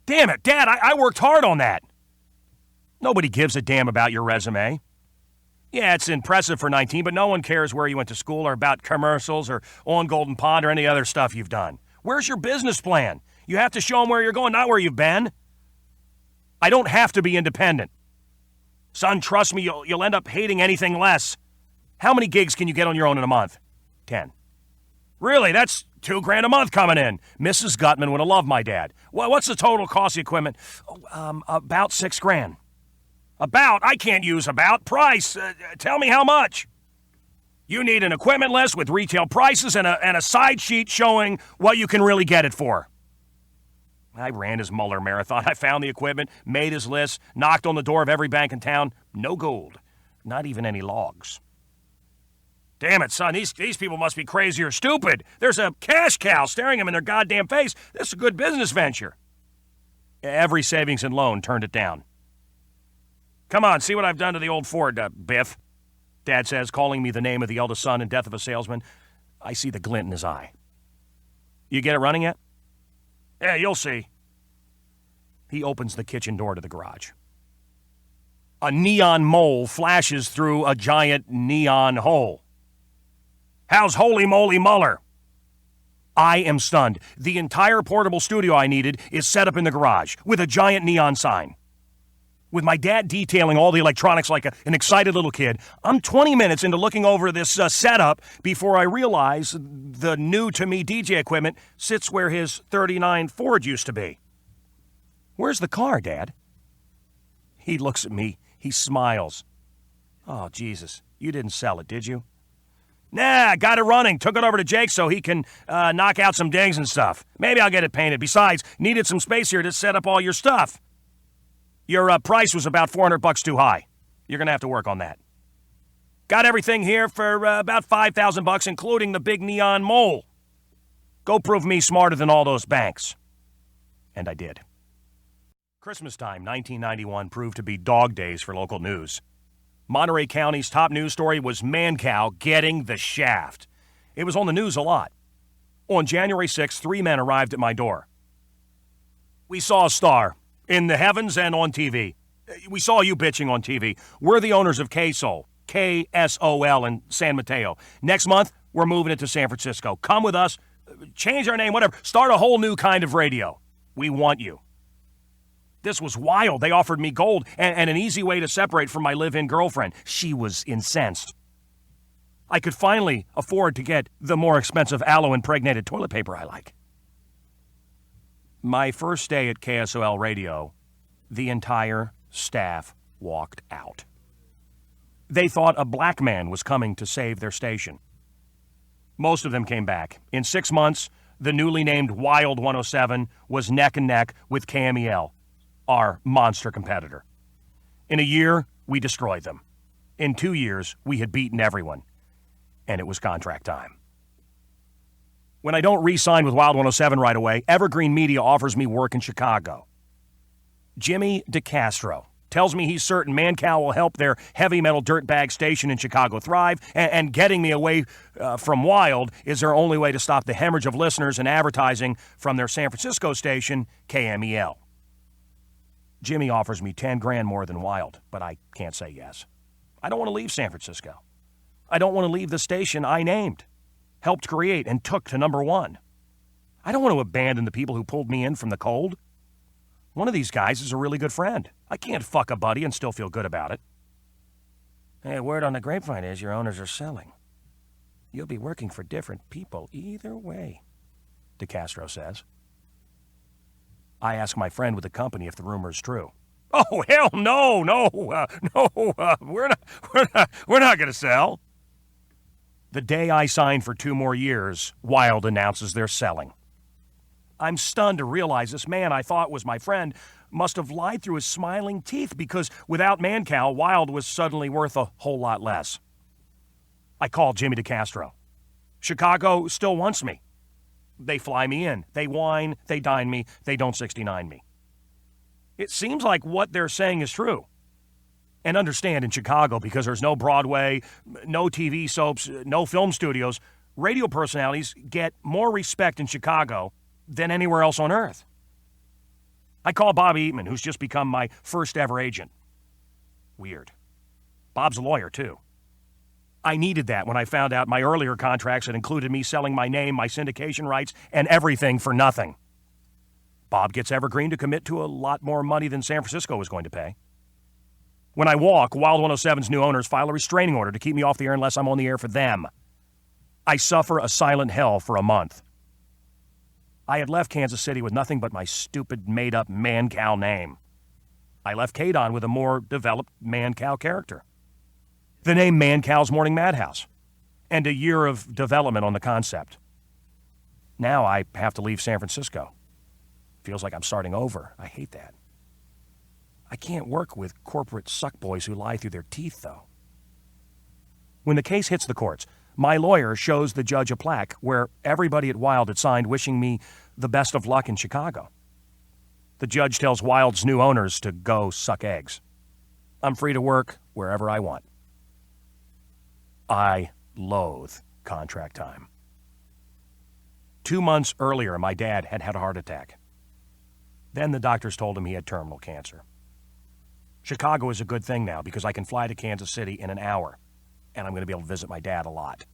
Damn it, Dad, I worked hard on that. Nobody gives a damn about your resume. Yeah, it's impressive for 19, but no one cares where you went to school or about commercials or on Golden Pond or any other stuff you've done. Where's your business plan? You have to show them where you're going, not where you've been. I don't have to be independent. Son, trust me, you'll end up hating anything less. How many gigs can you get on your own in a month? 10. Really, that's $2,000 a month coming in. Mrs. Gutman would have loved my dad. What's the total cost of the equipment? About $6,000. About? I can't use about. Price. Tell me how much. You need an equipment list with retail prices and a side sheet showing what you can really get it for. I ran his Muller marathon. I found the equipment, made his list, knocked on the door of every bank in town. No gold. Not even any logs. Damn it, son. These people must be crazy or stupid. There's a cash cow staring them in their goddamn face. This is a good business venture. Every savings and loan turned it down. Come on, see what I've done to the old Ford, Biff. Dad says, calling me the name of the eldest son and death of a salesman. I see the glint in his eye. You get it running yet? Yeah, you'll see. He opens the kitchen door to the garage. A neon mole flashes through a giant neon hole. How's holy moly Muller? I am stunned. The entire portable studio I needed is set up in the garage with a giant neon sign. With my dad detailing all the electronics like an excited little kid, I'm 20 minutes into looking over this setup before I realize the new-to-me DJ equipment sits where his '39 Ford used to be. Where's the car, Dad? He looks at me. He smiles. Oh, Jesus, you didn't sell it, did you? Nah, got it running. Took it over to Jake so he can knock out some dings and stuff. Maybe I'll get it painted. Besides, needed some space here to set up all your stuff. Your price was about $400 too high. You're going to have to work on that. Got everything here for about $5,000, including the big neon mole. Go prove me smarter than all those banks. And I did. Christmas time, 1991, proved to be dog days for local news. Monterey County's top news story was Mancow getting the shaft. It was on the news a lot. On January 6th, 3 men arrived at my door. We saw a star. In the heavens and on TV. We saw you bitching on TV. We're the owners of KSOL, KSOL in San Mateo. Next month, we're moving it to San Francisco. Come with us, change our name, whatever. Start a whole new kind of radio. We want you. This was wild. They offered me gold and an easy way to separate from my live-in girlfriend. She was incensed. I could finally afford to get the more expensive aloe-impregnated toilet paper I like. My first day at KSOL Radio, the entire staff walked out. They thought a black man was coming to save their station. Most of them came back. In 6 months, the newly named Wild 107 was neck and neck with KMEL, our monster competitor. In a year, we destroyed them. In 2 years, we had beaten everyone. And it was contract time. When I don't re-sign with Wild 107 right away, Evergreen Media offers me work in Chicago. Jimmy DeCastro tells me he's certain Mancow will help their heavy metal dirtbag station in Chicago thrive, and getting me away from Wild is their only way to stop the hemorrhage of listeners and advertising from their San Francisco station, KMEL. Jimmy offers me 10 grand more than Wild, but I can't say yes. I don't want to leave San Francisco. I don't want to leave the station I named, helped create, and took to #1. I don't want to abandon the people who pulled me in from the cold. One of these guys is a really good friend. I can't fuck a buddy and still feel good about it. Hey, word on the grapevine is your owners are selling. You'll be working for different people either way, DeCastro says. I ask my friend with the company if the rumor is true. Oh, hell no, we're not going to sell. The day I sign for 2 more years, Wild announces they're selling. I'm stunned to realize this man I thought was my friend must have lied through his smiling teeth, because without Mancow, Wild was suddenly worth a whole lot less. I called Jimmy DeCastro. Chicago still wants me. They fly me in. They wine. They dine me. They don't 69 me. It seems like what they're saying is true. And understand, in Chicago, because there's no Broadway, no TV soaps, no film studios, radio personalities get more respect in Chicago than anywhere else on earth. I call Bob Eatman, who's just become my first ever agent. Weird. Bob's a lawyer, too. I needed that when I found out my earlier contracts had included me selling my name, my syndication rights, and everything for nothing. Bob gets Evergreen to commit to a lot more money than San Francisco was going to pay. When I walk, Wild 107's new owners file a restraining order to keep me off the air unless I'm on the air for them. I suffer a silent hell for a month. I had left Kansas City with nothing but my stupid, made-up Mancow name. I left KDON with a more developed Mancow character. The name Mancow's Morning Madhouse, and a year of development on the concept. Now I have to leave San Francisco. Feels like I'm starting over. I hate that. I can't work with corporate suckboys who lie through their teeth, though. When the case hits the courts, my lawyer shows the judge a plaque where everybody at Wild had signed wishing me the best of luck in Chicago. The judge tells Wild's new owners to go suck eggs. I'm free to work wherever I want. I loathe contract time. 2 months earlier, my dad had had a heart attack. Then the doctors told him he had terminal cancer. Chicago is a good thing now because I can fly to Kansas City in an hour, and I'm going to be able to visit my dad a lot.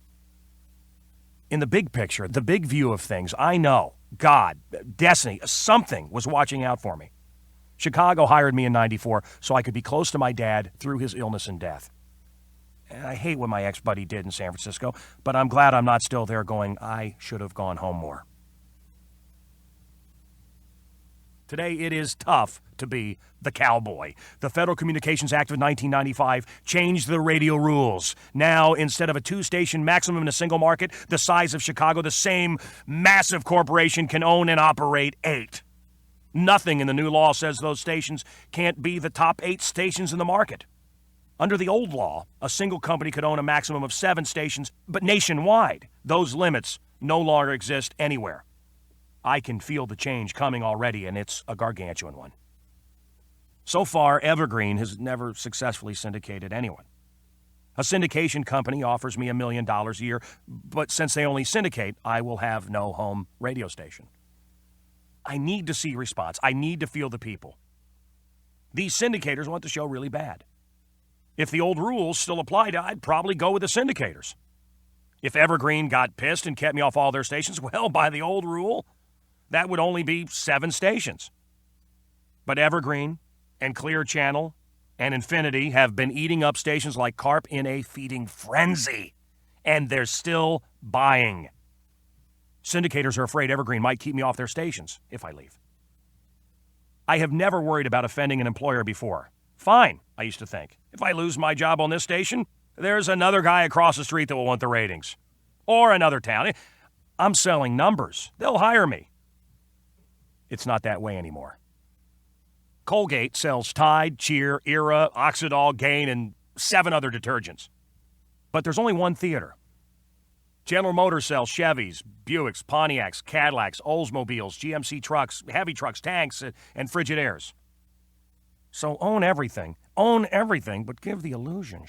In the big picture, the big view of things, I know God, destiny, something was watching out for me. Chicago hired me in '94 so I could be close to my dad through his illness and death. And I hate what my ex-buddy did in San Francisco, but I'm glad I'm not still there going, I should have gone home more. Today, it is tough to be the cowboy. The Federal Communications Act of 1995 changed the radio rules. Now, instead of a 2-station maximum in a single market the size of Chicago, the same massive corporation can own and operate 8. Nothing in the new law says those stations can't be the top 8 stations in the market. Under the old law, a single company could own a maximum of 7 stations, but nationwide, those limits no longer exist anywhere. I can feel the change coming already, and it's a gargantuan one. So far, Evergreen has never successfully syndicated anyone. A syndication company offers me $1 million a year, but since they only syndicate, I will have no home radio station. I need to see response. I need to feel the people. These syndicators want the show really bad. If the old rules still applied, I'd probably go with the syndicators. If Evergreen got pissed and kept me off all their stations, well, by the old rule, that would only be 7 stations. But Evergreen and Clear Channel and Infinity have been eating up stations like carp in a feeding frenzy, and they're still buying. Syndicators are afraid Evergreen might keep me off their stations if I leave. I have never worried about offending an employer before. Fine, I used to think. If I lose my job on this station, there's another guy across the street that will want the ratings. Or another town. I'm selling numbers. They'll hire me. It's not that way anymore. Colgate sells Tide, Cheer, Era, Oxydol, Gain, and 7 other detergents. But there's only one theater. General Motors sells Chevys, Buicks, Pontiacs, Cadillacs, Oldsmobiles, GMC trucks, heavy trucks, tanks, and Frigidairs. So own everything, but give the illusion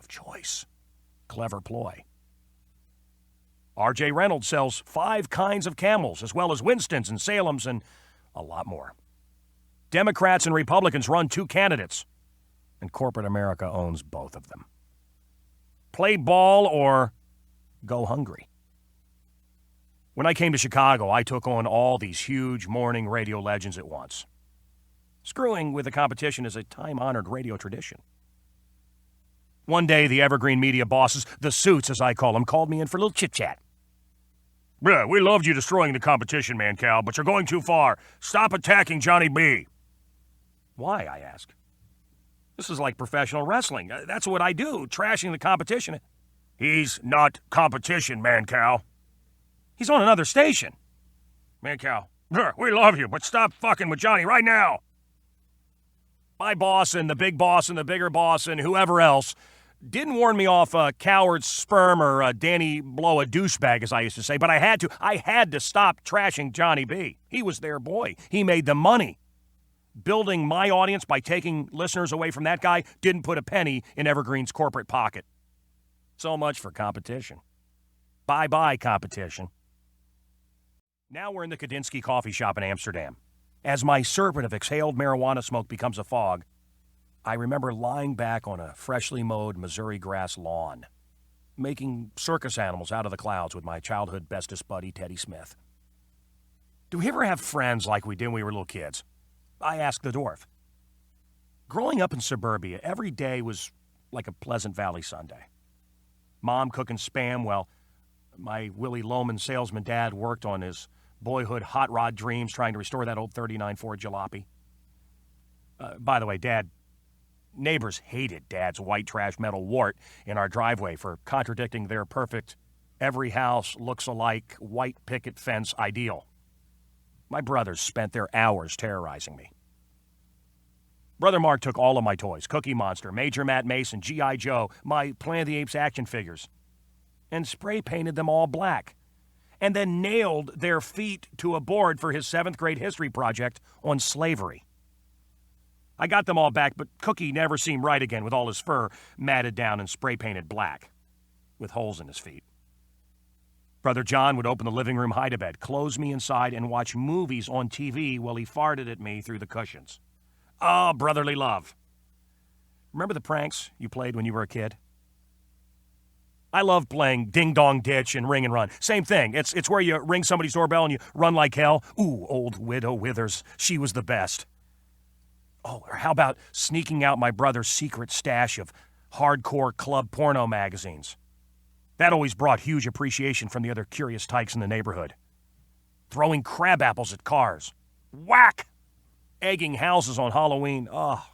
of choice. Clever ploy. R.J. Reynolds sells 5 kinds of camels, as well as Winstons and Salems and a lot more. Democrats and Republicans run 2 candidates, and corporate America owns both of them. Play ball or go hungry. When I came to Chicago, I took on all these huge morning radio legends at once. Screwing with the competition is a time-honored radio tradition. One day, the Evergreen media bosses, the suits as I call them, called me in for a little chit-chat. Yeah, we loved you destroying the competition, Mancow, but you're going too far. Stop attacking Johnny B. Why, I asked. This is like professional wrestling. That's what I do, trashing the competition. He's not competition, Mancow. He's on another station. Mancow, we love you, but stop fucking with Johnny right now. My boss and the big boss and the bigger boss and whoever else didn't warn me off coward's sperm or Danny Blow a douchebag, as I used to say, but I had to. I had to stop trashing Johnny B. He was their boy. He made the money. Building my audience by taking listeners away from that guy didn't put a penny in Evergreen's corporate pocket. So much for competition. Bye-bye, competition. Now we're in the Kadinsky coffee shop in Amsterdam. As my serpent of exhaled marijuana smoke becomes a fog, I remember lying back on a freshly mowed Missouri grass lawn, making circus animals out of the clouds with my childhood bestest buddy, Teddy Smith. Do we ever have friends like we did when we were little kids? I asked the Dwarf. Growing up in suburbia, every day was like a Pleasant Valley Sunday. Mom cooking Spam while my Willie Loman salesman dad worked on his boyhood hot rod dreams trying to restore that old 39 Ford jalopy. By the way, neighbors hated Dad's white trash metal wart in our driveway for contradicting their perfect, every house looks alike, white picket fence ideal. My brothers spent their hours terrorizing me. Brother Mark took all of my toys, Cookie Monster, Major Matt Mason, G.I. Joe, my Planet of the Apes action figures, and spray painted them all black, and then nailed their feet to a board for his 7th grade history project on slavery. I got them all back, but Cookie never seemed right again with all his fur matted down and spray painted black, with holes in his feet. Brother John would open the living room hide-a-bed, close me inside, and watch movies on TV while he farted at me through the cushions. Oh, brotherly love. Remember the pranks you played when you were a kid? I love playing Ding Dong Ditch and Ring and Run. Same thing. It's where you ring somebody's doorbell and you run like hell. Ooh, old Widow Withers. She was the best. Oh, or how about sneaking out my brother's secret stash of hardcore club porno magazines? That always brought huge appreciation from the other curious tykes in the neighborhood. Throwing crab apples at cars. Whack! Egging houses on Halloween. Oh.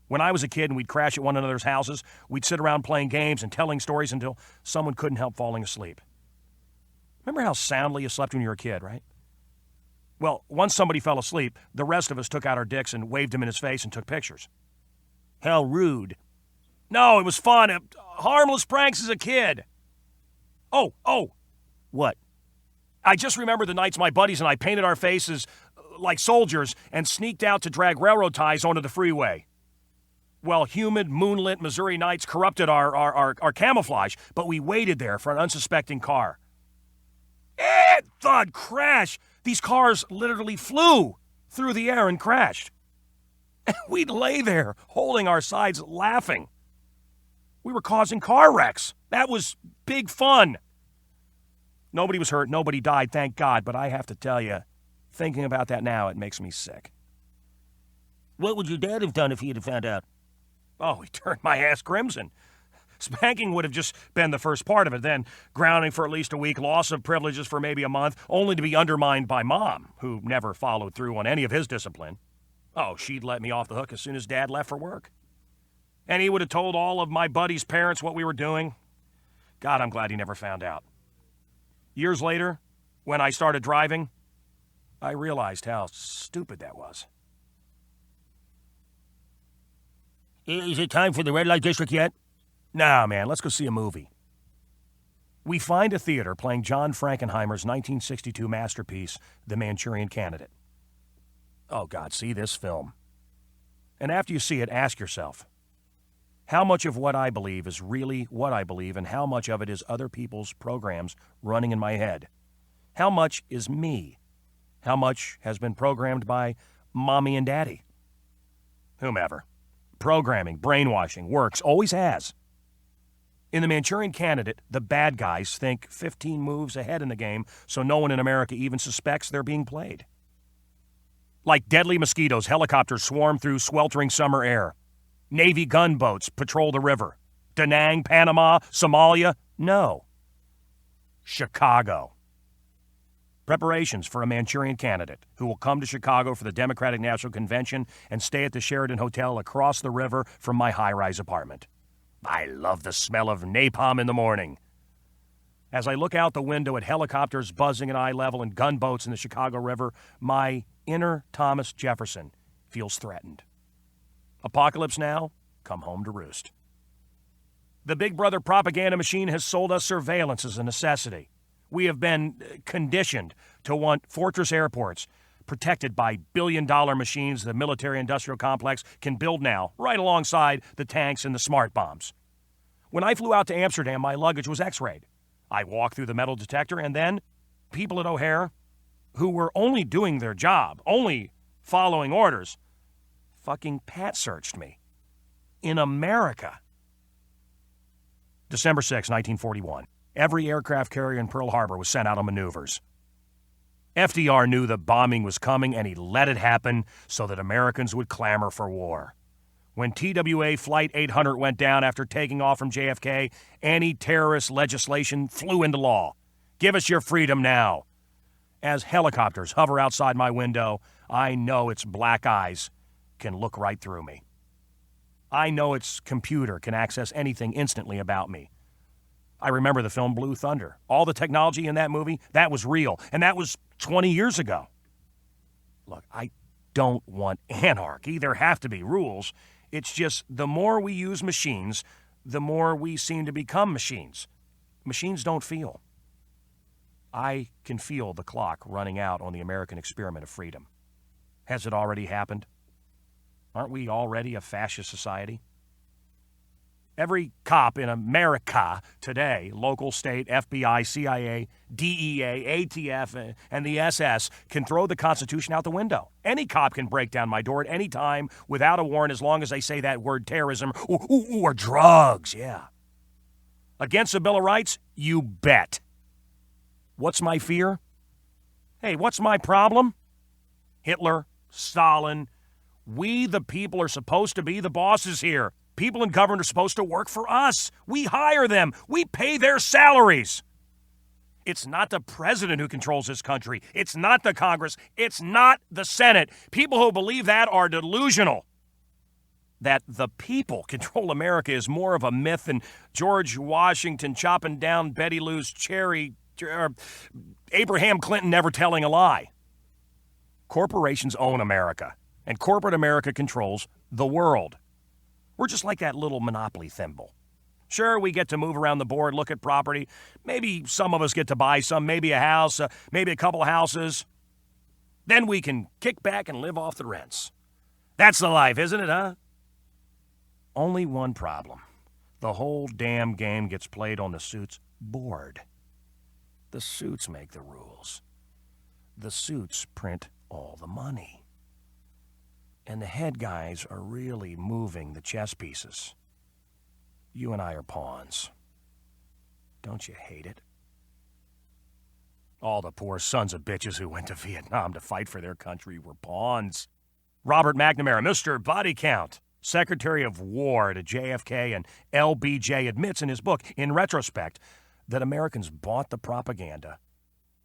When I was a kid and we'd crash at one another's houses, we'd sit around playing games and telling stories until someone couldn't help falling asleep. Remember how soundly you slept when you were a kid, right? Well, once somebody fell asleep, the rest of us took out our dicks and waved him in his face and took pictures. How rude. No, it was fun. Harmless pranks as a kid. Oh. What? I just remember the nights my buddies and I painted our faces like soldiers and sneaked out to drag railroad ties onto the freeway. Well, humid, moonlit Missouri nights corrupted our camouflage, but we waited there for an unsuspecting car. Thud, crash! These cars literally flew through the air and crashed. We'd lay there, holding our sides, laughing. We were causing car wrecks. That was big fun. Nobody was hurt, nobody died, thank God, but I have to tell you, thinking about that now, it makes me sick. What would your dad have done if he had found out? Oh, he turned my ass crimson. Spanking would have just been the first part of it, then grounding for at least a week, loss of privileges for maybe a month, only to be undermined by Mom, who never followed through on any of his discipline. Oh, she'd let me off the hook as soon as Dad left for work. And he would have told all of my buddies' parents what we were doing. God, I'm glad he never found out. Years later, when I started driving, I realized how stupid that was. Is it time for the red light district yet? Nah, man, let's go see a movie. We find a theater playing John Frankenheimer's 1962 masterpiece, The Manchurian Candidate. Oh, God, see this film. And after you see it, ask yourself, how much of what I believe is really what I believe, and how much of it is other people's programs running in my head? How much is me? How much has been programmed by Mommy and Daddy? Whomever. Programming, brainwashing, works, always has. In The Manchurian Candidate, the bad guys think 15 moves ahead in the game, so no one in America even suspects they're being played. Like deadly mosquitoes, helicopters swarm through sweltering summer air. Navy gunboats patrol the river. Da Nang, Panama, Somalia? No. Chicago. Preparations for a Manchurian Candidate who will come to Chicago for the Democratic National Convention and stay at the Sheraton Hotel across the river from my high-rise apartment. I love the smell of napalm in the morning. As I look out the window at helicopters buzzing at eye level and gunboats in the Chicago River, my inner Thomas Jefferson feels threatened. Apocalypse now, come home to roost. The Big Brother propaganda machine has sold us surveillance as a necessity. We have been conditioned to want fortress airports protected by billion-dollar machines the military-industrial complex can build now, right alongside the tanks and the smart bombs. When I flew out to Amsterdam, my luggage was x-rayed. I walked through the metal detector, and then people at O'Hare, who were only doing their job, only following orders, fucking pat-searched me. In America. December 6, 1941. Every aircraft carrier in Pearl Harbor was sent out on maneuvers. FDR knew the bombing was coming, and he let it happen so that Americans would clamor for war. When TWA Flight 800 went down after taking off from JFK, anti-terrorist legislation flew into law. Give us your freedom now. As helicopters hover outside my window, I know its black eyes can look right through me. I know its computer can access anything instantly about me. I remember the film Blue Thunder. All the technology in that movie, that was real, and that was 20 years ago. Look, I don't want anarchy. There have to be rules. It's just the more we use machines, the more we seem to become machines. Machines don't feel. I can feel the clock running out on the American experiment of freedom. Has it already happened? Aren't we already a fascist society? Every cop in America today, local, state, FBI, CIA, DEA, ATF, and the SS, can throw the Constitution out the window. Any cop can break down my door at any time without a warrant as long as they say that word terrorism or drugs, yeah. Against the Bill of Rights? You bet. What's my fear? Hey, what's my problem? Hitler, Stalin. We, the people, are supposed to be the bosses here. People in government are supposed to work for us. We hire them. We pay their salaries. It's not the president who controls this country. It's not the Congress. It's not the Senate. People who believe that are delusional. That the people control America is more of a myth than George Washington chopping down Betty Lou's cherry or Abraham Clinton never telling a lie. Corporations own America, and corporate America controls the world. We're just like that little Monopoly thimble. Sure, we get to move around the board, look at property. Maybe some of us get to buy some, maybe a house, maybe a couple houses. Then we can kick back and live off the rents. That's the life, isn't it, huh? Only one problem. The whole damn game gets played on the suits' board. The suits make the rules. The suits print all the money. And the head guys are really moving the chess pieces. You and I are pawns. Don't you hate it? All the poor sons of bitches who went to Vietnam to fight for their country were pawns. Robert McNamara, Mr. Body Count, Secretary of War to JFK and LBJ, admits in his book, in retrospect, that Americans bought the propaganda,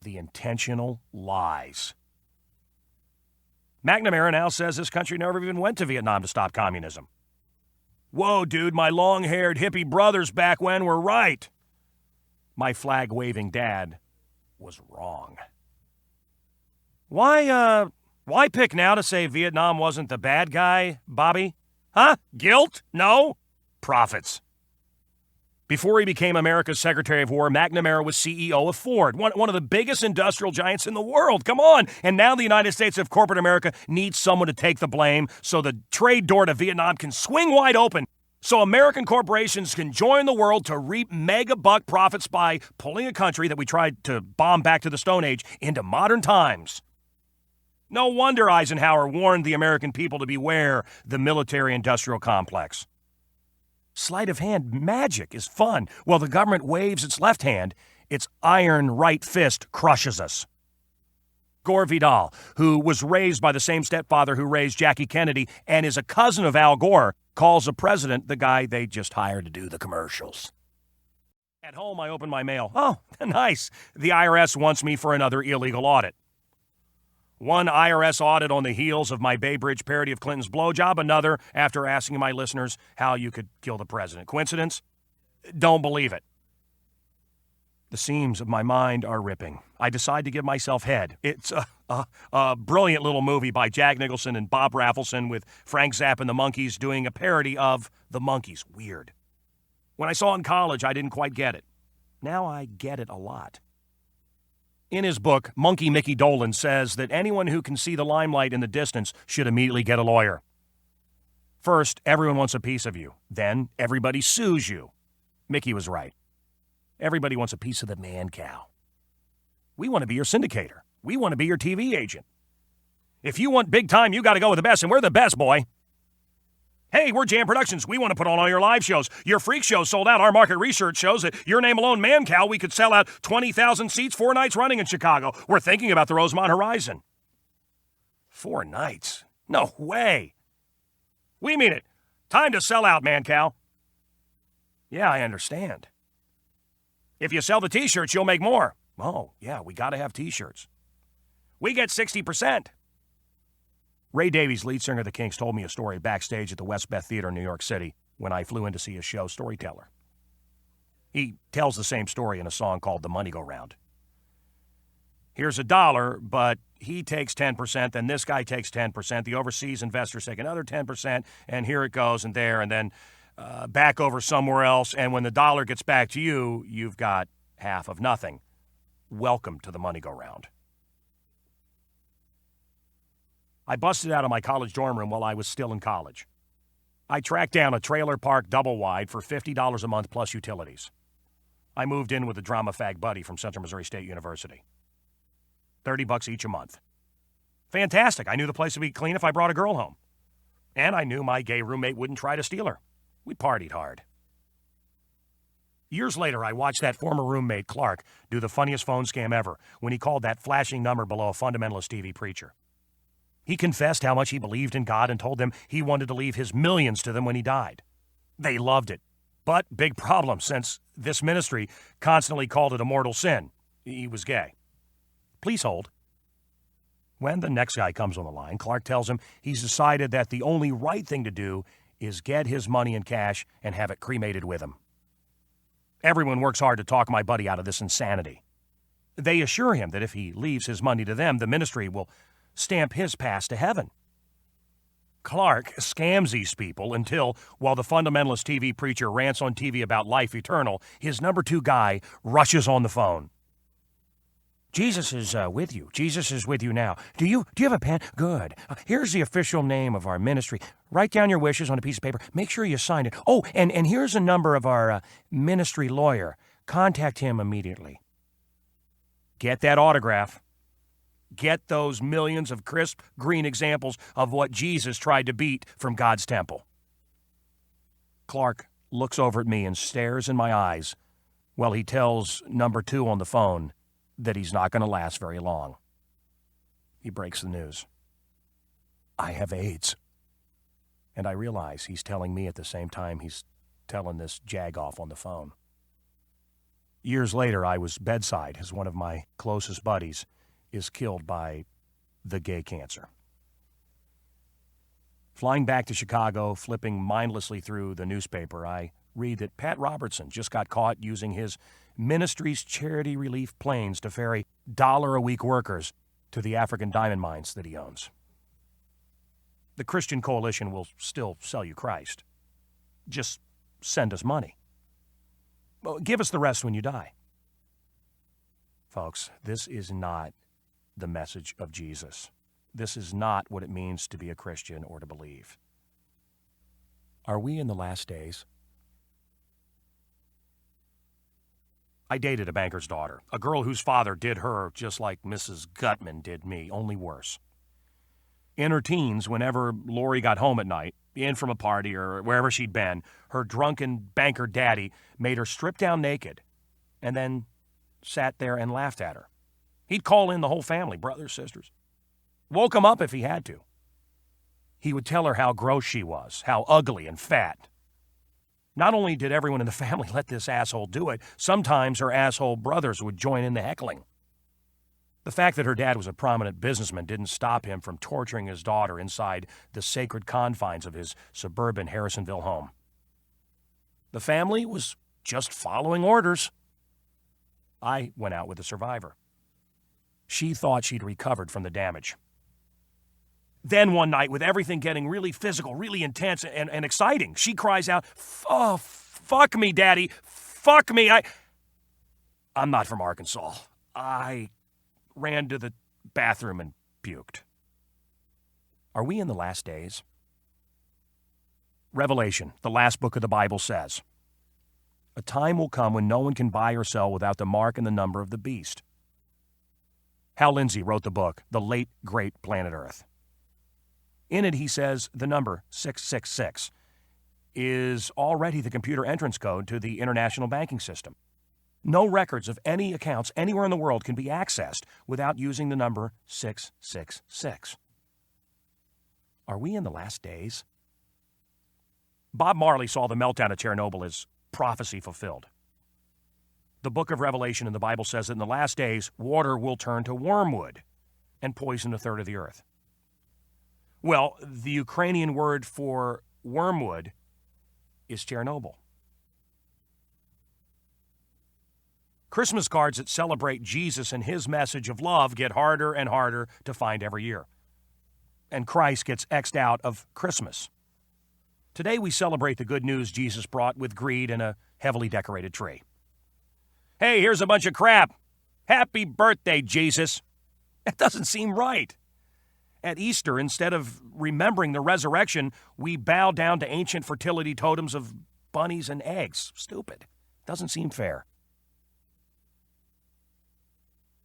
the intentional lies. McNamara now says this country never even went to Vietnam to stop communism. Whoa, dude, my long-haired hippie brothers back when were right. My flag-waving dad was wrong. Why pick now to say Vietnam wasn't the bad guy, Bobby? Huh? Guilt? No? Profits. Before he became America's Secretary of War, McNamara was CEO of Ford, one of the biggest industrial giants in the world. Come on! And now the United States of corporate America needs someone to take the blame so the trade door to Vietnam can swing wide open, so American corporations can join the world to reap mega-buck profits by pulling a country that we tried to bomb back to the Stone Age into modern times. No wonder Eisenhower warned the American people to beware the military-industrial complex. Sleight of hand magic is fun. While the government waves its left hand, its iron right fist crushes us. Gore Vidal, who was raised by the same stepfather who raised Jackie Kennedy and is a cousin of Al Gore, calls the president the guy they just hired to do the commercials. At home, I open my mail. Oh, nice. The IRS wants me for another illegal audit. One IRS audit on the heels of my Bay Bridge parody of Clinton's blowjob, another after asking my listeners how you could kill the president. Coincidence? Don't believe it. The seams of my mind are ripping. I decide to give myself head. It's a brilliant little movie by Jack Nicholson and Bob Rafelson with Frank Zappa and the Monkees doing a parody of the Monkees. Weird. When I saw it in college, I didn't quite get it. Now I get it a lot. In his book, Monkey Mickey Dolan says that anyone who can see the limelight in the distance should immediately get a lawyer. First, everyone wants a piece of you. Then, everybody sues you. Mickey was right. Everybody wants a piece of the Mancow. We want to be your syndicator. We want to be your TV agent. If you want big time, you got to go with the best, and we're the best, boy. Hey, we're Jam Productions. We want to put on all your live shows. Your freak show sold out. Our market research shows that your name alone, Mancow, we could sell out 20,000 seats 4 nights running in Chicago. We're thinking about the Rosemont Horizon. 4 nights? No way. We mean it. Time to sell out, Mancow. Yeah, I understand. If you sell the T-shirts, you'll make more. Oh, yeah, we got to have T-shirts. We get 60%. Ray Davies, lead singer of the Kinks, told me a story backstage at the West Beth Theater in New York City when I flew in to see his show, Storyteller. He tells the same story in a song called The Money Go Round. Here's $1, but he takes 10%, then this guy takes 10%, the overseas investors take another 10%, and here it goes, and there, and then back over somewhere else, and when the dollar gets back to you, you've got half of nothing. Welcome to the money go round. I busted out of my college dorm room while I was still in college. I tracked down a trailer park double wide for $50 a month plus utilities. I moved in with a drama fag buddy from Central Missouri State University. $30 each a month. Fantastic. I knew the place would be clean if I brought a girl home. And I knew my gay roommate wouldn't try to steal her. We partied hard. Years later, I watched that former roommate, Clark, do the funniest phone scam ever when he called that flashing number below a fundamentalist TV preacher. He confessed how much he believed in God and told them he wanted to leave his millions to them when he died. They loved it. But big problem, since this ministry constantly called it a mortal sin. He was gay. Please hold. When the next guy comes on the line, Clark tells him he's decided that the only right thing to do is get his money in cash and have it cremated with him. Everyone works hard to talk my buddy out of this insanity. They assure him that if he leaves his money to them, the ministry will stamp his pass to heaven. Clark scams these people until, while the fundamentalist TV preacher rants on TV about life eternal, his number 2 guy rushes on the phone. Jesus is with you. Jesus is with you now. Do you have a pen? Good. Here's the official name of our ministry. Write down your wishes on a piece of paper. Make sure you sign it. Oh, and here's a number of our ministry lawyer. Contact him immediately. Get that autograph. Get those millions of crisp green examples of what Jesus tried to beat from God's temple. Clark looks over at me and stares in my eyes while he tells number 2 on the phone that he's not going to last very long. He breaks the news. I have AIDS. And I realize he's telling me at the same time he's telling this jag-off on the phone. Years later, I was bedside as one of my closest buddies is killed by the gay cancer. Flying back to Chicago, flipping mindlessly through the newspaper, I read that Pat Robertson just got caught using his ministry's charity relief planes to ferry $1-a-week workers to the African diamond mines that he owns. The Christian Coalition will still sell you Christ. Just send us money. Give us the rest when you die. Folks, this is not the message of Jesus. This is not what it means to be a Christian or to believe. Are we in the last days? I dated a banker's daughter, a girl whose father did her just like Mrs. Gutman did me, only worse. In her teens, whenever Lori got home at night, in from a party or wherever she'd been, her drunken banker daddy made her strip down naked and then sat there and laughed at her. He'd call in the whole family, brothers, sisters. Woke them up if he had to. He would tell her how gross she was, how ugly and fat. Not only did everyone in the family let this asshole do it, sometimes her asshole brothers would join in the heckling. The fact that her dad was a prominent businessman didn't stop him from torturing his daughter inside the sacred confines of his suburban Harrisonville home. The family was just following orders. I went out with the survivor. She thought she'd recovered from the damage. Then one night, with everything getting really physical, really intense and exciting, she cries out, "Oh, fuck me, Daddy. Fuck me. I'm not from Arkansas. I ran to the bathroom and puked." Are we in the last days? Revelation, the last book of the Bible, says, "A time will come when no one can buy or sell without the mark and the number of the beast." Hal Lindsey wrote the book, The Late Great Planet Earth. In it, he says the number 666 is already the computer entrance code to the international banking system. No records of any accounts anywhere in the world can be accessed without using the number 666. Are we in the last days? Bob Marley saw the meltdown of Chernobyl as prophecy fulfilled. The book of Revelation in the Bible says that in the last days, water will turn to wormwood and poison a third of the earth. Well, the Ukrainian word for wormwood is Chernobyl. Christmas cards that celebrate Jesus and his message of love get harder and harder to find every year. And Christ gets X'd out of Christmas. Today we celebrate the good news Jesus brought with greed and a heavily decorated tree. Hey, here's a bunch of crap. Happy birthday, Jesus. That doesn't seem right. At Easter, instead of remembering the resurrection, we bow down to ancient fertility totems of bunnies and eggs. Stupid. Doesn't seem fair.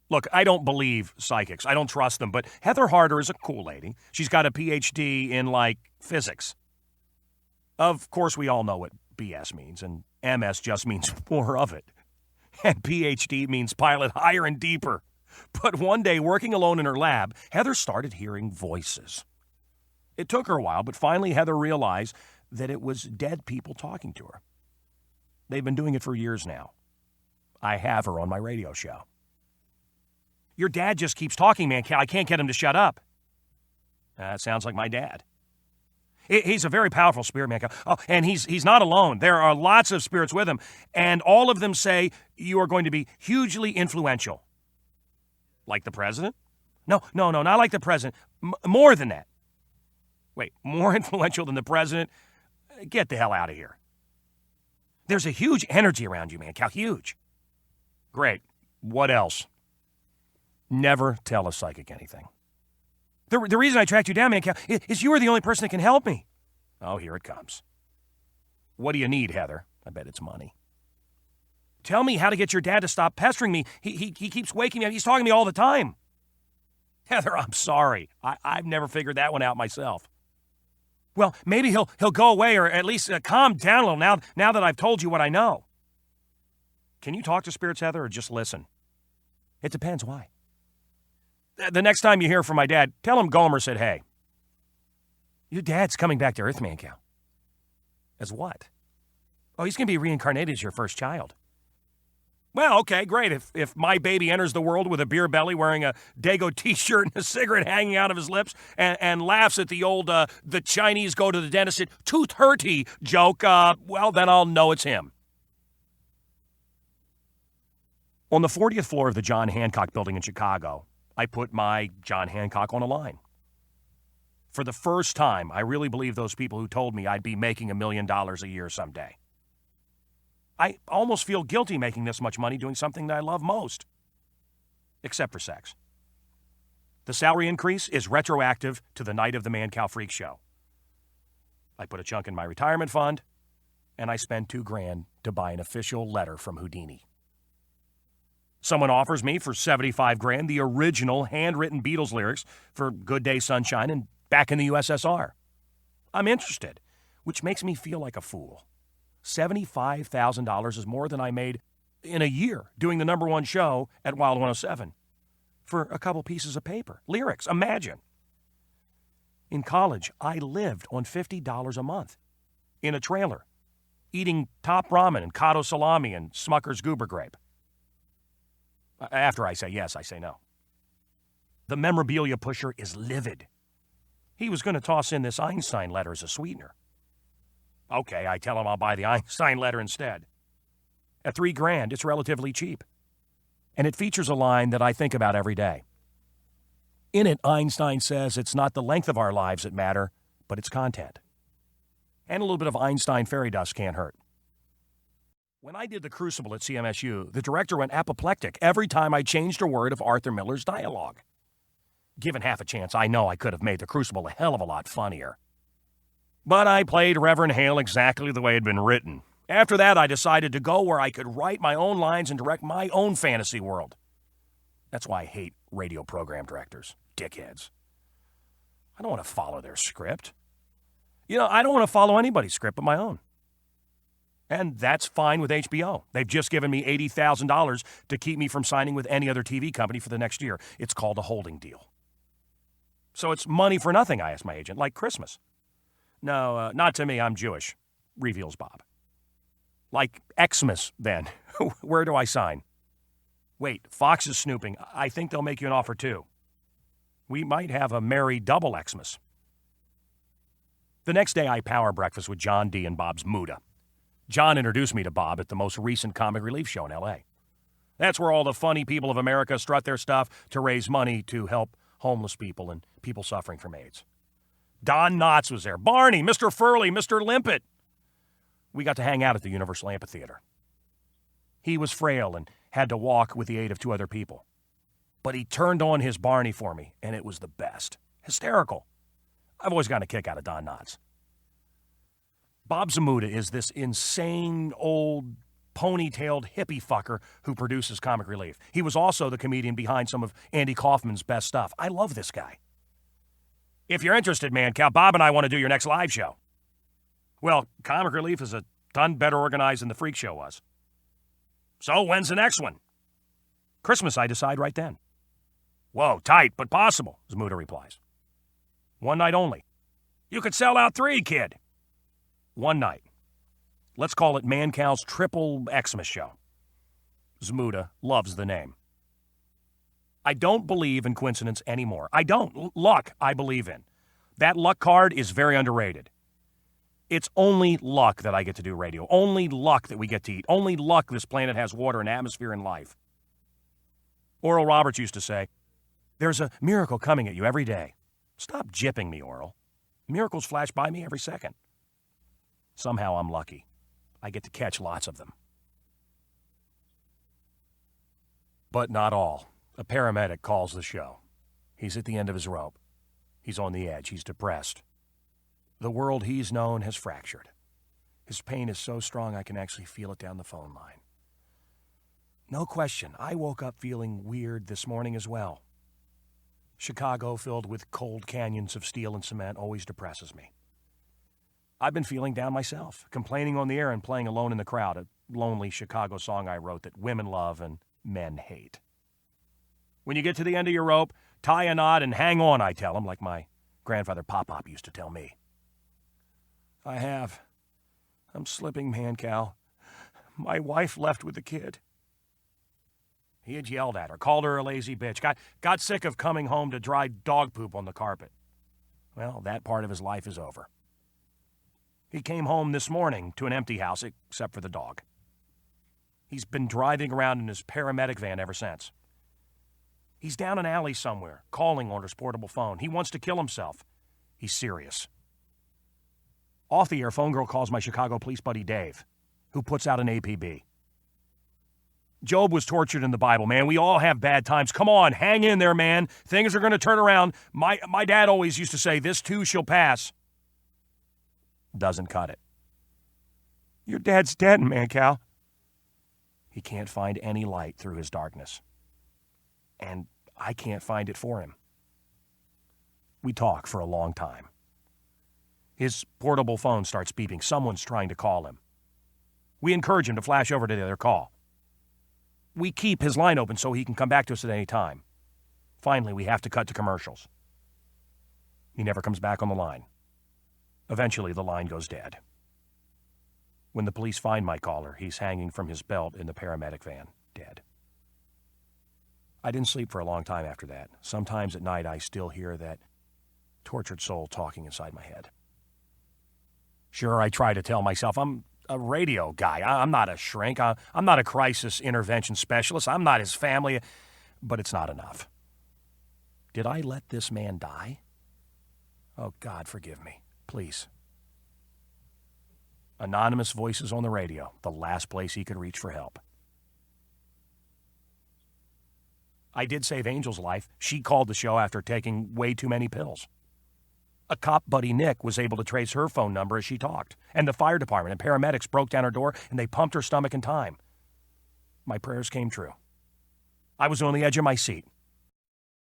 Look, I don't believe psychics. I don't trust them, but Heather Harder is a cool lady. She's got a PhD in, physics. Of course, we all know what BS means, and MS just means more of it. And PhD means pilot higher and deeper. But one day, working alone in her lab, Heather started hearing voices. It took her a while, but finally Heather realized that it was dead people talking to her. They've been doing it for years now. I have her on my radio show. Your dad just keeps talking, man. I can't get him to shut up. That sounds like my dad. He's a very powerful spirit, man. Oh, and he's not alone. There are lots of spirits with him, and all of them say you are going to be hugely influential. Like the president? No, not like the president. More than that. Wait, more influential than the president? Get the hell out of here. There's a huge energy around you, man, Cal. Huge. Great. What else? Never tell a psychic anything. The reason I tracked you down, man, Cal, is you are the only person that can help me. Oh, here it comes. What do you need, Heather? I bet it's money. Tell me how to get your dad to stop pestering me. He keeps waking me up. He's talking to me all the time. Heather, I'm sorry. I've never figured that one out myself. Well, maybe he'll go away or at least calm down a little now that I've told you what I know. Can you talk to spirits, Heather, or just listen? It depends. Why? The next time you hear from my dad, tell him Gomer said hey. Your dad's coming back to Earth, Mancow. As what? Oh, he's going to be reincarnated as your first child. Well, okay, great. If my baby enters the world with a beer belly, wearing a Dago t-shirt and a cigarette hanging out of his lips, and laughs at the old, the Chinese go to the dentist at tooth-hurty joke, well, then I'll know it's him. On the 40th floor of the John Hancock building in Chicago, I put my John Hancock on a line. For the first time, I really believe those people who told me I'd be making $1 million a year someday. I almost feel guilty making this much money doing something that I love most. Except for sex. The salary increase is retroactive to the night of the Mancow Freak Show. I put a chunk in my retirement fund, and I spend $2,000 to buy an official letter from Houdini. Someone offers me for $75,000 the original handwritten Beatles lyrics for Good Day Sunshine and Back in the USSR. I'm interested, which makes me feel like a fool. $75,000 is more than I made in a year doing the #1 show at Wild 107 for a couple pieces of paper. Lyrics, imagine. In college, I lived on $50 a month in a trailer, eating top ramen and Kato salami and Smucker's goober grape. After I say yes, I say no. The memorabilia pusher is livid. He was going to toss in this Einstein letter as a sweetener. Okay, I tell him I'll buy the Einstein letter instead. At $3,000, it's relatively cheap. And it features a line that I think about every day. In it, Einstein says it's not the length of our lives that matter, but its content. And a little bit of Einstein fairy dust can't hurt. When I did The Crucible at CMSU, the director went apoplectic every time I changed a word of Arthur Miller's dialogue. Given half a chance, I know I could have made The Crucible a hell of a lot funnier. But I played Reverend Hale exactly the way it had been written. After that, I decided to go where I could write my own lines and direct my own fantasy world. That's why I hate radio program directors. Dickheads. I don't want to follow their script. I don't want to follow anybody's script but my own. And that's fine with HBO. They've just given me $80,000 to keep me from signing with any other TV company for the next year. It's called a holding deal. So it's money for nothing, I asked my agent, like Christmas. No, not to me, I'm Jewish, reveals Bob. Like Xmas, then. Where do I sign? Wait, Fox is snooping. I think they'll make you an offer, too. We might have a merry double Xmas. The next day, I power breakfast with John D. and Bob's Muda. John introduced me to Bob at the most recent comic relief show in L.A. That's where all the funny people of America strut their stuff to raise money to help homeless people and people suffering from AIDS. Don Knotts was there. Barney, Mr. Furley, Mr. Limpet. We got to hang out at the Universal Amphitheater. He was frail and had to walk with the aid of 2 other people. But he turned on his Barney for me, and it was the best. Hysterical. I've always gotten a kick out of Don Knotts. Bob Zamuda is this insane old ponytailed hippie fucker who produces comic relief. He was also the comedian behind some of Andy Kaufman's best stuff. I love this guy. If you're interested, Mancow, Bob and I want to do your next live show. Well, comic relief is a ton better organized than the freak show was. So when's the next one? Christmas, I decide right then. Whoa, tight, but possible, Zamuda replies. One night only. You could sell out 3, kid. One night. Let's call it Mancow's Triple Xmas Show. Zamuda loves the name. I don't believe in coincidence anymore. I don't. Luck, I believe in. That luck card is very underrated. It's only luck that I get to do radio. Only luck that we get to eat. Only luck this planet has water and atmosphere and life. Oral Roberts used to say, there's a miracle coming at you every day. Stop jipping me, Oral. Miracles flash by me every second. Somehow I'm lucky. I get to catch lots of them. But not all. A paramedic calls the show. He's at the end of his rope. He's on the edge. He's depressed. The world he's known has fractured. His pain is so strong I can actually feel it down the phone line. No question, I woke up feeling weird this morning as well. Chicago, filled with cold canyons of steel and cement, always depresses me. I've been feeling down myself, complaining on the air and playing alone in the crowd, a lonely Chicago song I wrote that women love and men hate. When you get to the end of your rope, tie a knot and hang on, I tell him, like my grandfather Pop-Pop used to tell me. I have. I'm slipping, Mancow. My wife left with the kid. He had yelled at her, called her a lazy bitch, got sick of coming home to dry dog poop on the carpet. Well, that part of his life is over. He came home this morning to an empty house, except for the dog. He's been driving around in his paramedic van ever since. He's down an alley somewhere, calling on his portable phone. He wants to kill himself. He's serious. Off the air, phone girl calls my Chicago police buddy Dave, who puts out an APB. Job was tortured in the Bible, man. We all have bad times. Come on, hang in there, man. Things are going to turn around. My dad always used to say, this too shall pass. Doesn't cut it. Your dad's dead, Mancow. He can't find any light through his darkness. And I can't find it for him. We talk for a long time. His portable phone starts beeping. Someone's trying to call him. We encourage him to flash over to the other call. We keep his line open so he can come back to us at any time. Finally, we have to cut to commercials. He never comes back on the line. Eventually, the line goes dead. When the police find my caller, he's hanging from his belt in the paramedic van, dead. I didn't sleep for a long time after that. Sometimes at night, I still hear that tortured soul talking inside my head. Sure, I try to tell myself I'm a radio guy. I'm not a shrink. I'm not a crisis intervention specialist. I'm not his family. But it's not enough. Did I let this man die? Oh, God, forgive me. Please. Anonymous voices on the radio, the last place he could reach for help. I did save Angel's life. She called the show after taking way too many pills. A cop buddy, Nick, was able to trace her phone number as she talked, and the fire department and paramedics broke down her door and they pumped her stomach in time. My prayers came true. I was on the edge of my seat.